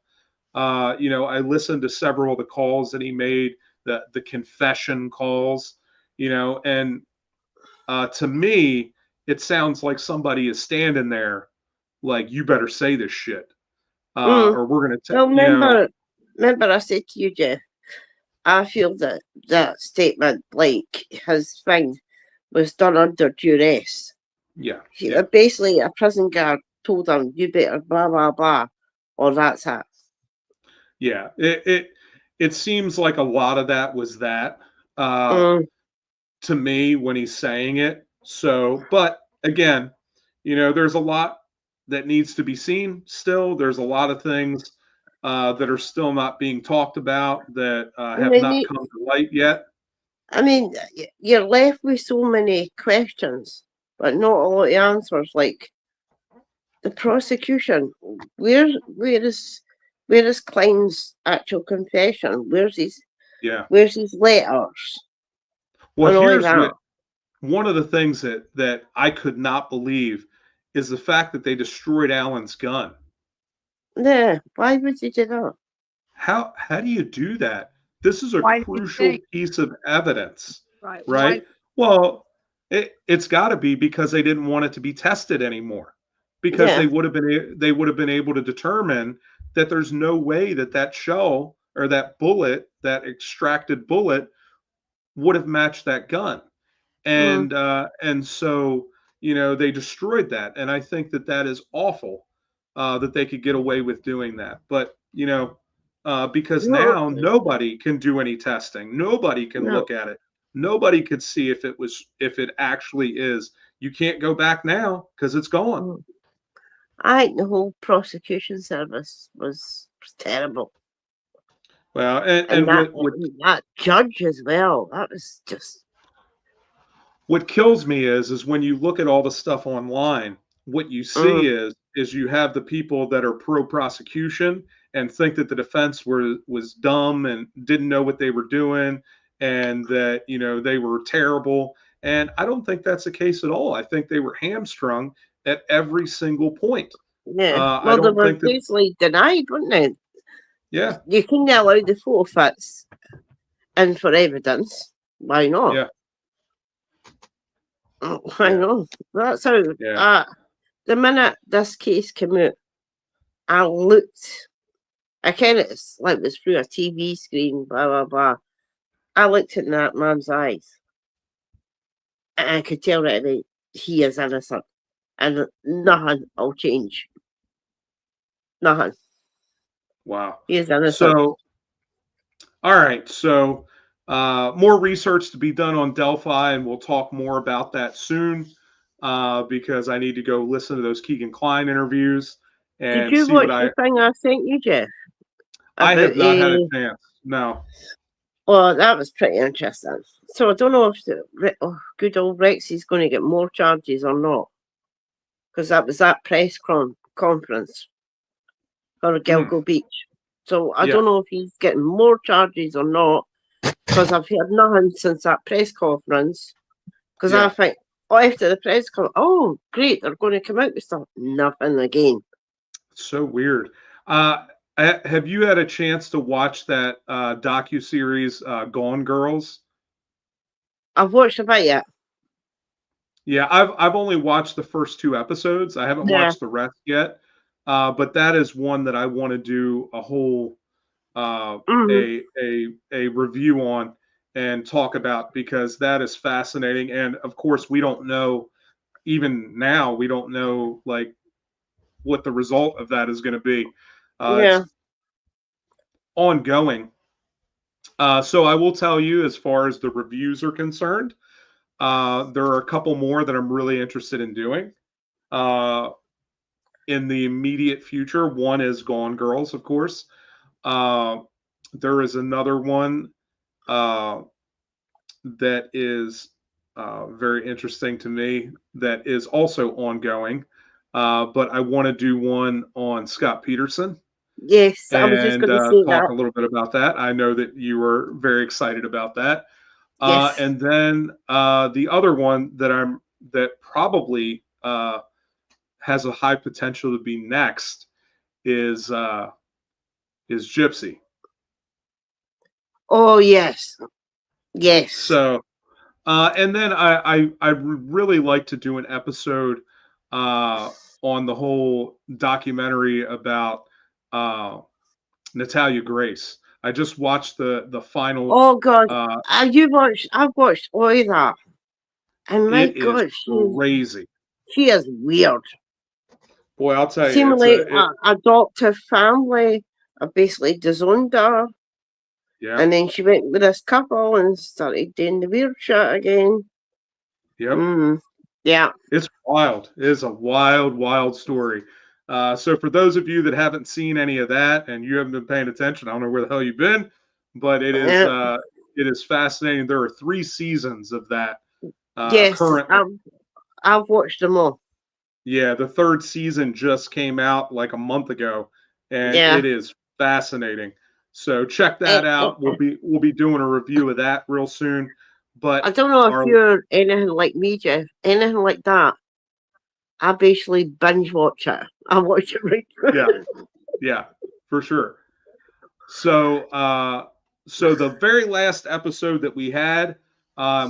I listened to several of the calls that he made, the confession calls, and to me, it sounds like somebody is standing there, like you better say this shit, Mm. or we're gonna, Well, remember, I said to you, Jeff. I feel that that statement, like his thing, was done under duress. yeah, yeah, Basically, a prison guard told him, "You better blah blah blah," or that's it. yeah. It seems like a lot of that was that. Uh, Mm. to me when he's saying it. So, but again, there's a lot that needs to be seen still. There's a lot of things that are still not being talked about that And have then not come to light yet. I mean, you're left with so many questions, but not a lot of answers. Like the prosecution, where is Klein's actual confession? Yeah. Where's his letters? Well, And only here's that. what one of the things that I could not believe is the fact that they destroyed Alan's gun. Yeah, why would you do that? How do you do that? This is a Why do you crucial think? piece of evidence, Right. Why? right? Well, it's got to be because they didn't want it to be tested anymore, because Yeah. they would have been able to determine that there's no way that that shell or that bullet, that extracted bullet, would have matched that gun. Mm, And so they destroyed that, and I think that that is awful, that they could get away with doing that. But because no, now nobody can do any testing, nobody can no. look at it, nobody could see if it actually is. You can't go back now because it's gone. Mm. I think the whole prosecution service was terrible. Well, And and that judge as well. That was just what kills me is when you look at all the stuff online, what you see mm, is you have the people that are pro prosecution and think that the defense was dumb and didn't know what they were doing, and that they were terrible. And I don't think that's the case at all. I think they were hamstrung at every single point. yeah. I Well, they don't were think that. basically denied, weren't they? Yeah, You can allow the forfeits in for evidence. Why not? yeah, Why yeah, not? That's how. yeah. The minute this case came out, I looked. I kind of like it was through a TV screen. Blah blah blah. I looked in that man's eyes, and I could tell right away he is innocent, and nothing will change. Nothing. Wow. He is innocent. So, all right. So, more research to be done on Delphi, and we'll talk more about that soon, because I need to go listen to those Keegan Klein interviews Did and you see what watch the thing I sent you, Jeff? I About have not had a chance. No. well, that was pretty interesting. So I don't know if good old Rex is going to get more charges or not, because that was that press conference for Mm, Gilgo Beach. So I yeah. don't know if he's getting more charges or not, because I've heard nothing since that press conference. Because I Yeah. think, oh, after the press conference, oh, great, they're going to come out with stuff. Nothing again. So weird. Have you had a chance to watch that docu-series, Gone Girls? I've watched a bit yet. Yeah, I've only watched the first two episodes. I haven't Yeah. watched the rest yet. But that is one that I want to do a whole Mm-hmm. a review on and talk about, because that is fascinating. And of course, we don't know, even now, we don't know like what the result of that is going to be. It's Yeah. ongoing. So I will tell you, as far as the reviews are concerned, there are a couple more that I'm really interested in doing. Uh, in the immediate future, one is Gone Girls, of course. Uh, there is another one uh, that is very interesting to me that is also ongoing. But I want to do one on Scott Peterson Yes, I was just and going to say talk that. a little bit about that. I know that you were very excited about that. Yes. And then the other one that probably has a high potential to be next is Gypsy. Oh, yes. Yes. So, and then I would really like to do an episode on the whole documentary about Natalia Grace. I just watched the final. Oh, God. Uh, I've watched all of that. And my it is God, crazy. she is weird. Boy, I'll tell you, Seemingly, adoptive family have basically disowned her. yeah, And then she went with this couple and started doing the weird shit again. yep. Yeah. It's wild. It is a wild, wild story. So for those of you that haven't seen any of that and you haven't been paying attention, I don't know where the hell you've been, but it is fascinating. There are 3 seasons of that Yes, currently. I've watched them all. Yeah, the 3rd season just came out like a month ago, and Yeah. it is fascinating. So check that out. We'll be doing a review of that real soon. But I don't know if our you're anything like me, Jeff. Anything like that. I basically binge watch it. I watch it right through. yeah, for sure. So so the very last episode that we had,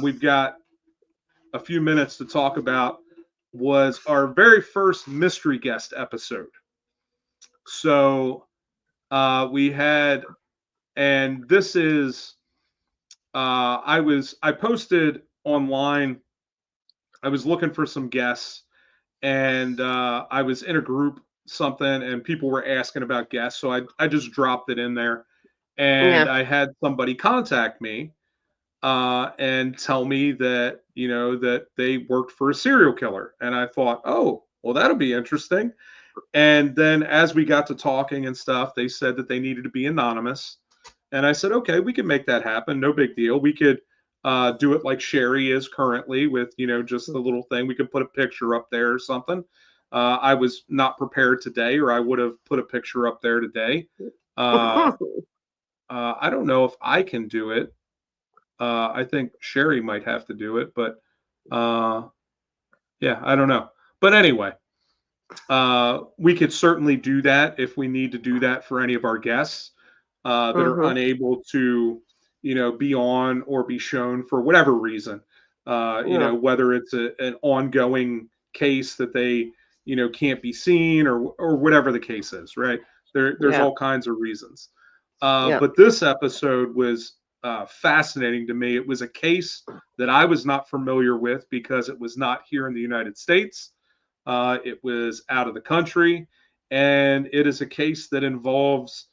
we've got a few minutes to talk about, was our very first mystery guest episode. So we had, and this is, I posted online. I was looking for some guests, and I was in a group something, and people were asking about guests, so I just dropped it in there, and Yeah. I had somebody contact me and tell me that that they worked for a serial killer, and I thought, oh, well, that'll be interesting. And then as we got to talking and stuff, they said that they needed to be anonymous. And I said, okay, we can make that happen. No big deal. We could do it like Sherry is currently with, just the little thing. We could put a picture up there or something. I was not prepared today, or I would have put a picture up there today. I don't know if I can do it. I think Sherry might have to do it, but yeah, I don't know. But anyway, we could certainly do that if we need to do that for any of our guests that are unable to, be on or be shown for whatever reason. Yeah. Whether it's an ongoing case that they, can't be seen, or whatever the case is, right? There's Yeah. all kinds of reasons. Yeah. But this episode was fascinating to me. It was a case that I was not familiar with because it was not here in the United States. It was out of the country, and it is a case that involves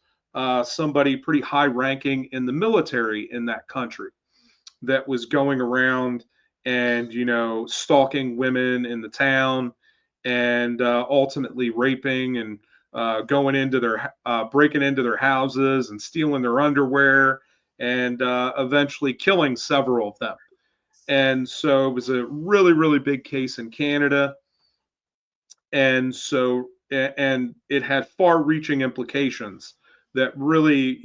somebody pretty high ranking in the military in that country that was going around and stalking women in the town, and ultimately raping and going into their breaking into their houses and stealing their underwear, and eventually killing several of them. And so it was a really, really big case in Canada. And so, and it had far reaching implications that really,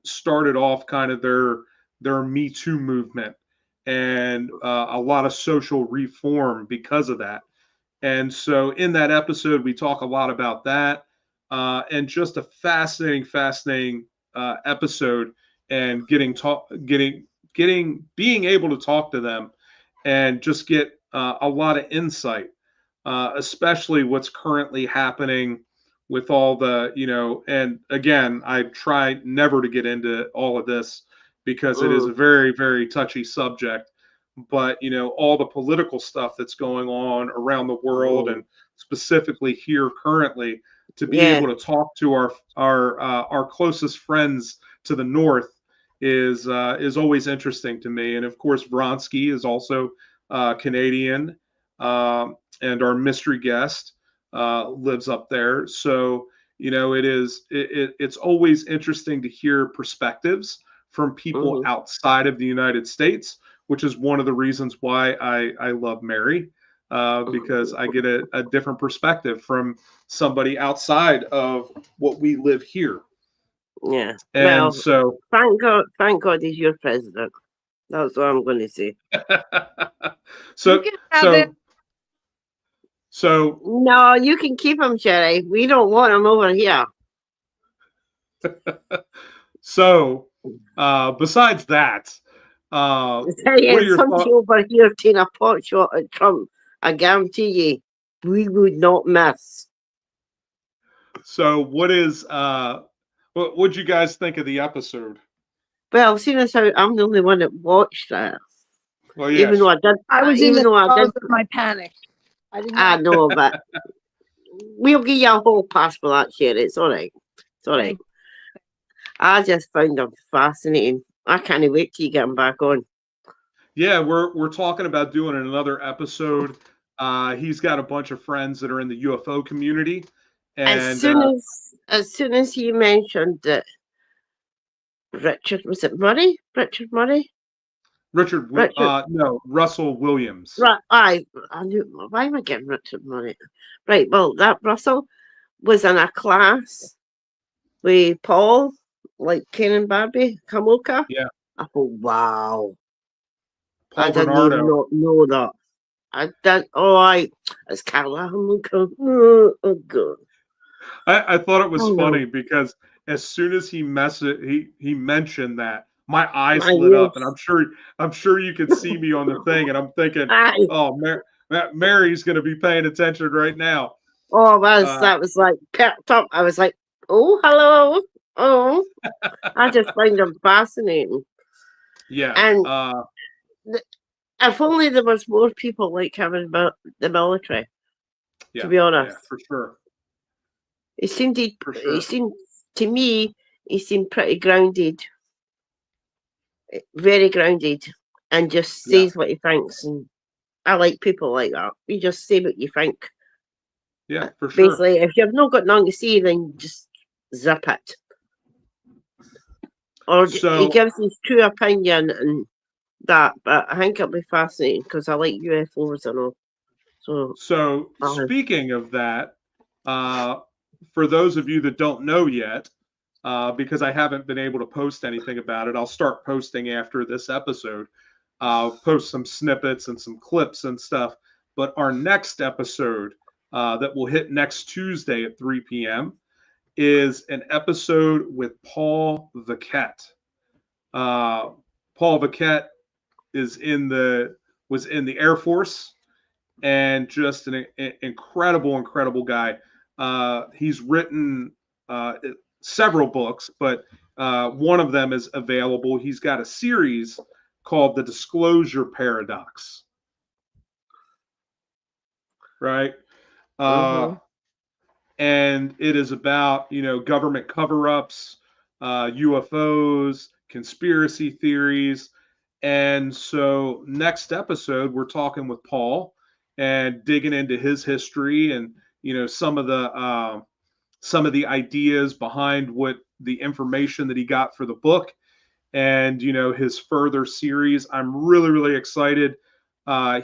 started off kind of their Me Too movement, and a lot of social reform because of that. And so in that episode, we talk a lot about that, and just a fascinating episode, and being able to talk to them and just get a lot of insight, especially what's currently happening with all the, and again, I try never to get into all of this because it is a very, very touchy subject. But, all the political stuff that's going on around the world, and specifically here currently, to be able to talk to our closest friends to the north is always interesting to me. And of course, Vronsky is also Canadian, and our mystery guest lives up there. So it's always interesting to hear perspectives from people outside of the United States, which is one of the reasons why I love Mary, because I get a different perspective from somebody outside of what we live here. Yeah. And well, so thank God he's your president. That's what I'm going to say. So no, you can keep him, Sherry. We don't want him over here. So besides that, what are your thoughts? Over here taking a pot shot at Trump, I guarantee you, we would not miss. So what what'd you guys think of the episode? Well, seeing as how I'm the only one that watched that. Well, yes. Even though I did, I was in the throes of my panic. I know, but we'll give you a whole pass for that, Sherry. It's all right. It's all right. I just found them fascinating. I can't wait till you get them back on. Yeah, we're talking about doing another episode. He's got a bunch of friends that are in the UFO community, and as soon as he mentioned that Richard Murray? No, Russell Williams. Right, I knew. Why am I getting Richard Murray? Right, well, that Russell was in a class with Paul, like Ken and Barbie Kamoka. Yeah. I thought, wow. Paul I didn't Bernardo. even know that. I did. Oh, it's Carla. Oh God. I thought it was Oh no. funny because as soon as he mentioned that, my eyes My lit up, and yes. I'm sure you could see me on the thing, and I'm thinking, Aye. oh, Mary's going to be paying attention right now. Oh, Uh, that was like perked up. I was like, oh, hello. Oh, I just find them fascinating. yeah. And if only there was more people like him in the military. Yeah, to be honest, yeah, for sure. he seemed For sure. to me, he seemed pretty grounded, very grounded, and just Yeah. says what he thinks. And I like people like that. You just say what you think. Yeah, for sure. Basically, if you've not got nothing to say, then just zip it. Or he gives his true opinion and that, but I think it'll be fascinating because I like UFOs and all. So speaking of that, for those of you that don't know yet, because I haven't been able to post anything about it, I'll start posting after this episode. I'll post some snippets and some clips and stuff. But our next episode that will hit next Tuesday at 3 p.m. is an episode with Paul Vaquette. Paul Vaquette was in the Air Force and just an incredible guy. He's written several books, but one of them is available. He's got a series called The Disclosure Paradox. Right? And it is about, government cover-ups, UFOs, conspiracy theories. And so next episode, we're talking with Paul and digging into his history and, some of the ideas behind what the information that he got for the book and, his further series. I'm really excited.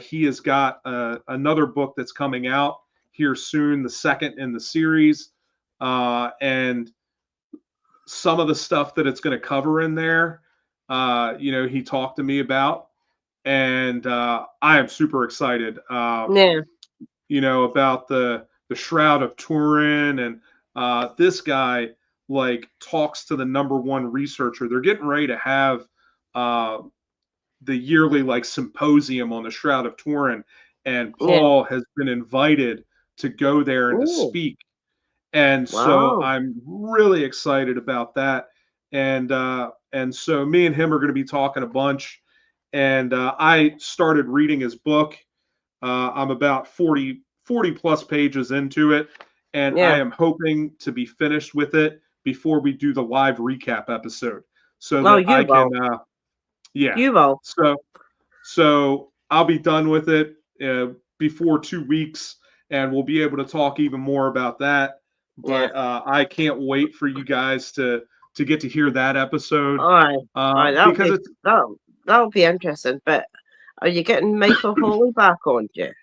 He has got another book that's coming out here soon, the second in the series. And some of the stuff that it's going to cover in there, he talked to me about. And I am super excited, about the Shroud of Turin. And this guy, talks to the #1 researcher. They're getting ready to have the yearly symposium on the Shroud of Turin, and Paul has been invited to go there and to speak. And so I'm really excited about that. And so me and him are going to be talking a bunch. And I started reading his book. I'm about 40 plus pages into it, and I am hoping to be finished with it before we do the live recap episode, so that I can. You will. So I'll be done with it before 2 weeks, and we'll be able to talk even more about that. But I can't wait for you guys to get to hear that episode. Because that'll be interesting. But are you getting Michael Hawley back on, Jeff?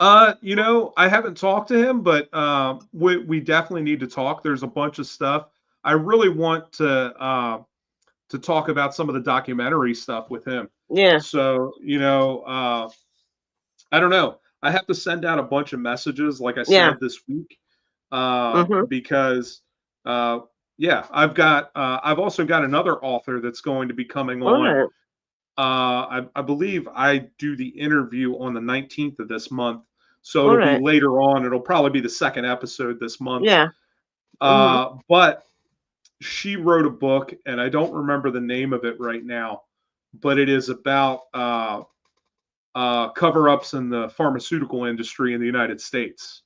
I haven't talked to him, but we definitely need to talk. There's a bunch of stuff. I really want to talk about some of the documentary stuff with him. Yeah. So, I don't know. I have to send out a bunch of messages, like I said, this week, because, I've also got another author that's going to be coming on. I believe I do the interview on the 19th of this month. So it'll be later on. It'll probably be the second episode this month. Yeah. But she wrote a book, and I don't remember the name of it right now, but it is about cover-ups in the pharmaceutical industry in the United States.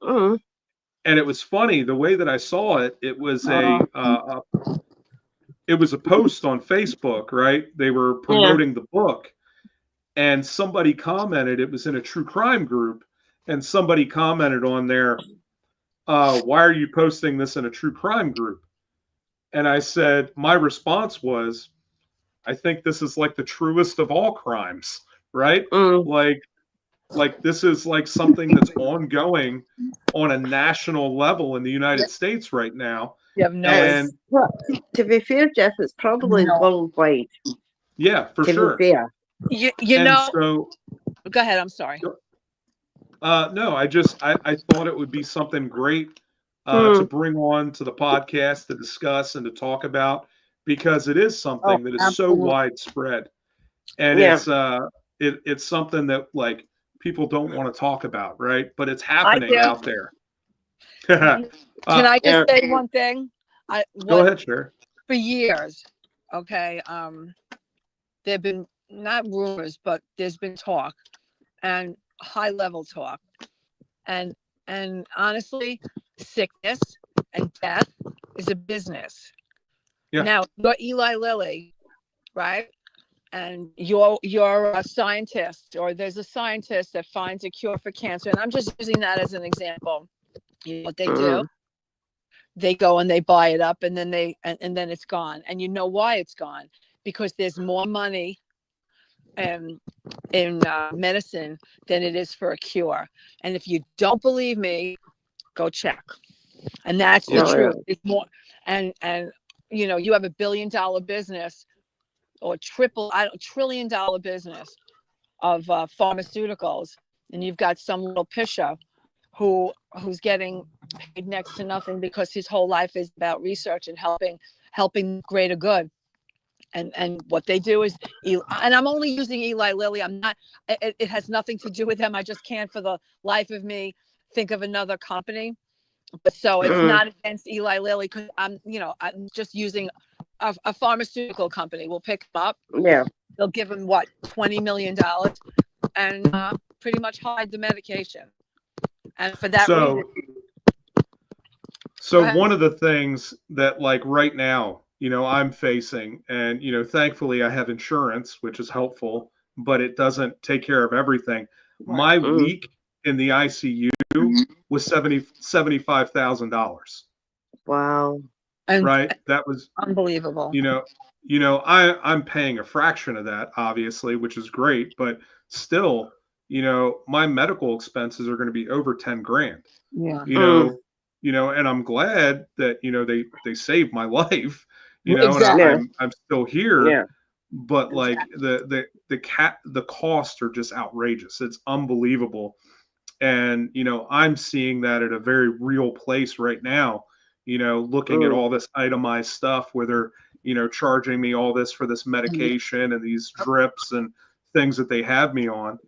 And it was funny the way that I saw it. It was it was a post on Facebook, right? They were promoting the book, and somebody commented. It was in a true crime group, and somebody commented on there, "Why are you posting this in a true crime group?" And I said, my response was, I think this is like the truest of all crimes, right? Like this is like something that's ongoing on a national level in the United States right now. You have no. To be fair, Jeff, it's probably worldwide. Yeah, for to sure. be fair. You And know, so, go ahead. I'm sorry. no, I thought it would be something great to bring on to the podcast to discuss and to talk about, because it is Oh, something that is so absolutely. widespread, and Yeah. it's something that like people don't want to talk about, right? But it's I happening do. out there. Can I Yeah. just say one thing? Go ahead, sure. For years, okay, there've been not rumors, but there's been talk and high level talk, and honestly, sickness and death is a business. Yeah. Now you're Eli Lilly, right? And you're a scientist, or there's a scientist that finds a cure for cancer, and I'm just using that as an example. You know what they do? They go and they buy it up, and then and then it's gone. And you know why it's gone? Because there's more money in medicine than it is for a cure. And if you don't believe me, go check. And that's the truth. It's more, and you know, you have a $1 billion business or trillion-dollar business of pharmaceuticals, and you've got some little pisher who's getting paid next to nothing because his whole life is about research and helping greater good. And what they do is, and I'm only using Eli Lilly. I'm not. It has nothing to do with them. I just can't, for the life of me, think of another company. But so it's not against Eli Lilly, because I'm just using a pharmaceutical company. We'll pick them up. Yeah. They'll give them what, $20 million, and pretty much hide the medication. And for that reason. So one of the things that, like, right now, I'm facing, and, thankfully I have insurance, which is helpful, but it doesn't take care of everything. My week in the ICU was $75,000. Wow. Right? That was unbelievable. I'm paying a fraction of that, obviously, which is great, but still, my medical expenses are going to be over 10 grand. Yeah. And I'm glad that, they saved my life, Exactly. and I'm still here. Yeah. But like the costs are just outrageous. It's unbelievable. And, I'm seeing that at a very real place right now, looking at all this itemized stuff where they're, charging me all this for this medication and these drips and things that they have me on,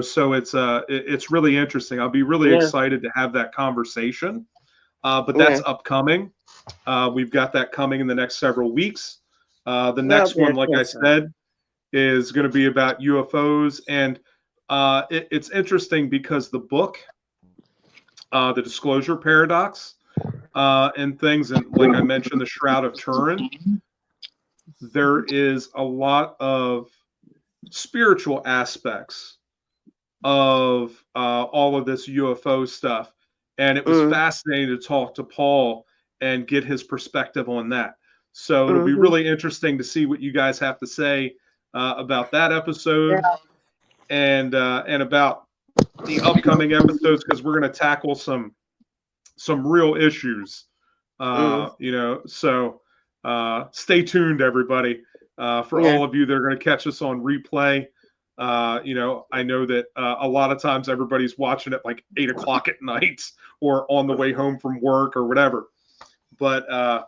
so it's really interesting. I'll be really excited to have that conversation. But that's upcoming. We've got that coming in the next several weeks. The next one, like I said, is going to be about UFOs. And it's interesting because the book, The Disclosure Paradox, and things, and like I mentioned, the Shroud of Turin, there is a lot of spiritual aspects of all of this UFO stuff. And it was fascinating to talk to Paul and get his perspective on that. So it'll be really interesting to see what you guys have to say about that episode, and about the upcoming episodes, because we're going to tackle some real issues. So stay tuned, everybody. For all of you that are going to catch us on replay, I know that a lot of times everybody's watching it like 8 o'clock at night or on the way home from work or whatever. But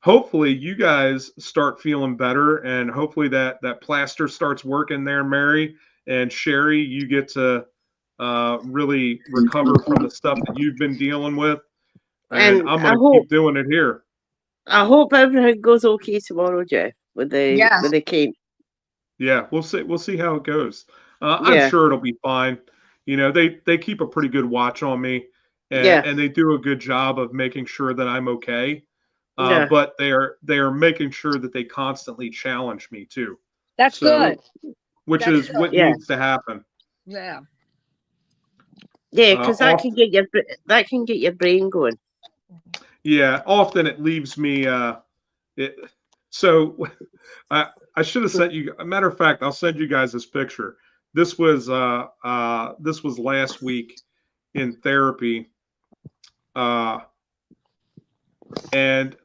hopefully you guys start feeling better, and hopefully that plaster starts working there, Mary and Sherry. You get to really recover from the stuff that you've been dealing with. And I'm going to keep doing it here. I hope everything goes okay tomorrow, Jeff, with the cane. Yeah, we'll see. We'll see how it goes. I'm sure it'll be fine. They keep a pretty good watch on me, and they do a good job of making sure that I'm okay. But they are making sure that they constantly challenge me too. That's good. Which is what needs to happen. Yeah. Yeah, because that can get your brain going. Yeah, often it leaves me. So I should have sent you. A matter of fact, I'll send you guys this picture. This was last week in therapy, and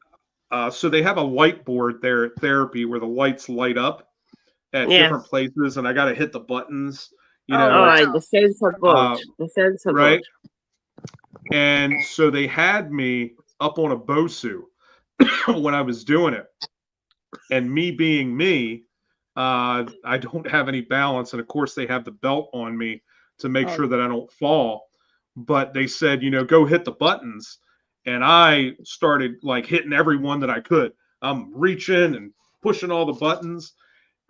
So they have a light board there at therapy where the lights light up at different places, and I got to hit the buttons. You know, all right, the sensor board, the sensor right? board. And so they had me up on a BOSU when I was doing it, and me being me, I don't have any balance, and of course they have the belt on me to make sure that I don't fall. But they said, you know, go hit the buttons, and I started like hitting every one that I could. I'm reaching and pushing all the buttons,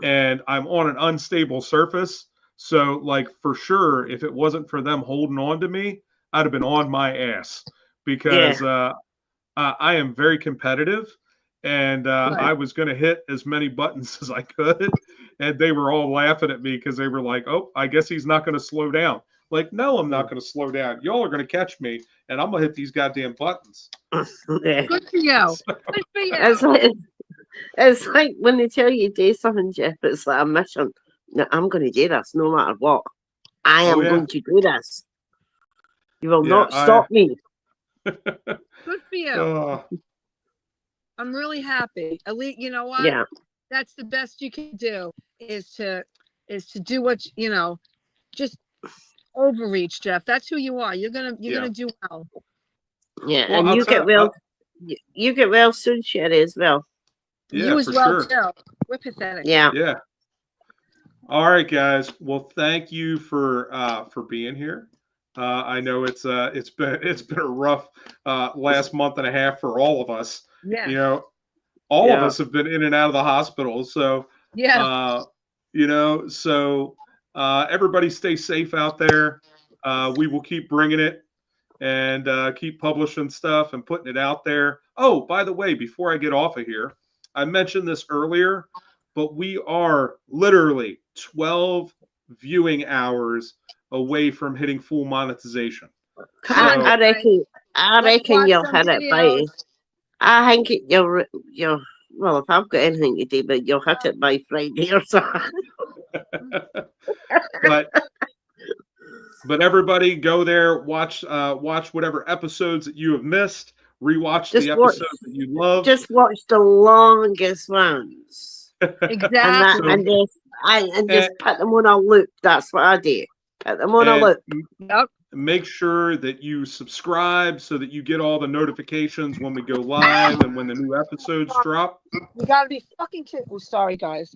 and I'm on an unstable surface. So, like, for sure, if it wasn't for them holding on to me, I'd have been on my ass because I am very competitive, and I was going to hit as many buttons as I could. And they were all laughing at me because they were like, oh, I guess he's not going to slow down. Like, no, I'm not going to slow down. Y'all are going to catch me, and I'm going to hit these goddamn buttons. Good for you. Good for you. It's like when they tell you do something, Jeff, it's like a mission. No, I'm going to do this no matter what. I am going to do this. You will not stop me. Good for you. I'm really happy. At least, you know what? Yeah. That's the best you can do is to do what, you know, just overreach, Jeff. That's who you are. You're gonna do well. Yeah, well, and you get well soon, Sherry, as well. Yeah, you as well sure. too. We're pathetic. Yeah. Yeah. All right, guys. Well, thank you for being here. I know it's been a rough last month and a half for all of us. Yeah. You know, all of us have been in and out of the hospital. So you know, so everybody stay safe out there. We will keep bringing it and keep publishing stuff and putting it out there. Oh, by the way, before I get off of here, I mentioned this earlier, but we are literally 12 viewing hours away from hitting full monetization. So, I reckon you'll hit it by. I think you'll. Well, if I've got anything to do, but you'll hit it by Friday or something. But everybody go there, watch whatever episodes that you have missed, rewatch the episodes that you love. Just watch the longest ones. Exactly. And just put them on a loop. That's what I do. Put them on a loop. Yep. Make sure that you subscribe so that you get all the notifications when we go live and when the new episodes drop. You gotta be fucking kidding. Oh, sorry, guys.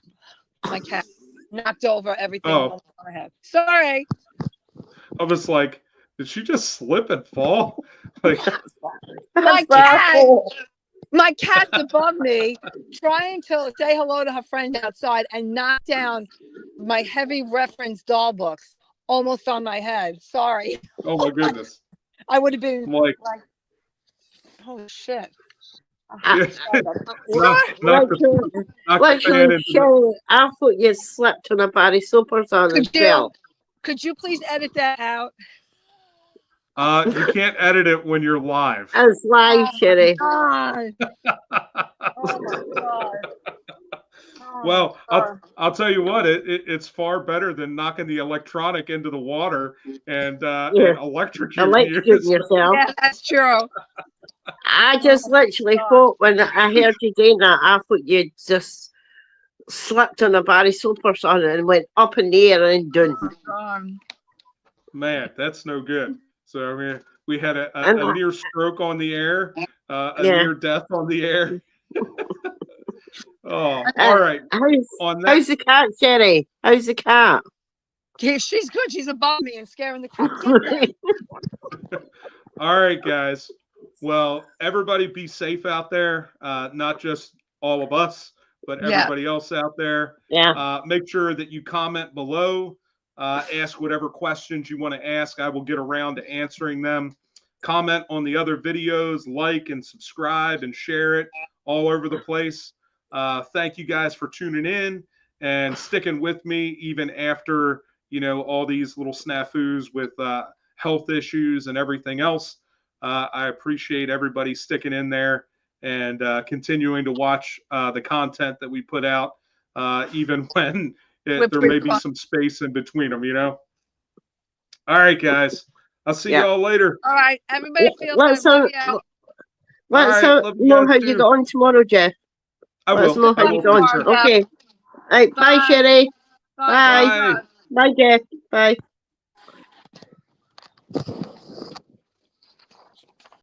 My cat knocked over everything on my head. Sorry. I was like, did she just slip and fall? Like, my cat's above me, trying to say hello to her friend outside and knock down my heavy reference doll books almost on my head. Sorry. Oh my goodness. I would have been like oh shit. I thought you slept on a Barry Soapers on as well. Could you please edit that out? You can't edit it when you're live. It's live, Sherry. Oh my God. Well, I'll tell you what, it's far better than knocking the electronic into the water and electrocuting yourself. Yeah, that's true. I just literally thought when I heard you doing that, I thought you just slept on a Barry Soapers on it and went up in the air and done. Man, that's no good. So I mean, we had a near stroke on the air, a near death on the air. Oh, all right. How's the cat, Sherry? How's the cat? Yeah, she's good. She's above me and scaring the crap. All right, guys. Well, everybody be safe out there. Not just all of us, but everybody else out there. Yeah. Make sure that you comment below. Ask whatever questions you want to ask. I will get around to answering them. Comment on the other videos, like and subscribe and share it all over the place. Thank you guys for tuning in and sticking with me even after, you know, all these little snafus with health issues and everything else. I appreciate everybody sticking in there and continuing to watch the content that we put out, even when there may be some space in between them, you know. All right, guys. I'll see y'all later. All right. Everybody feel Let's right, love you know guys how too. you got on tomorrow, Jeff. I Let us will. know I how you will got on. for sure. Okay. All right. Bye, Bye. Sherry. Bye. Bye. Bye, Jeff. Bye.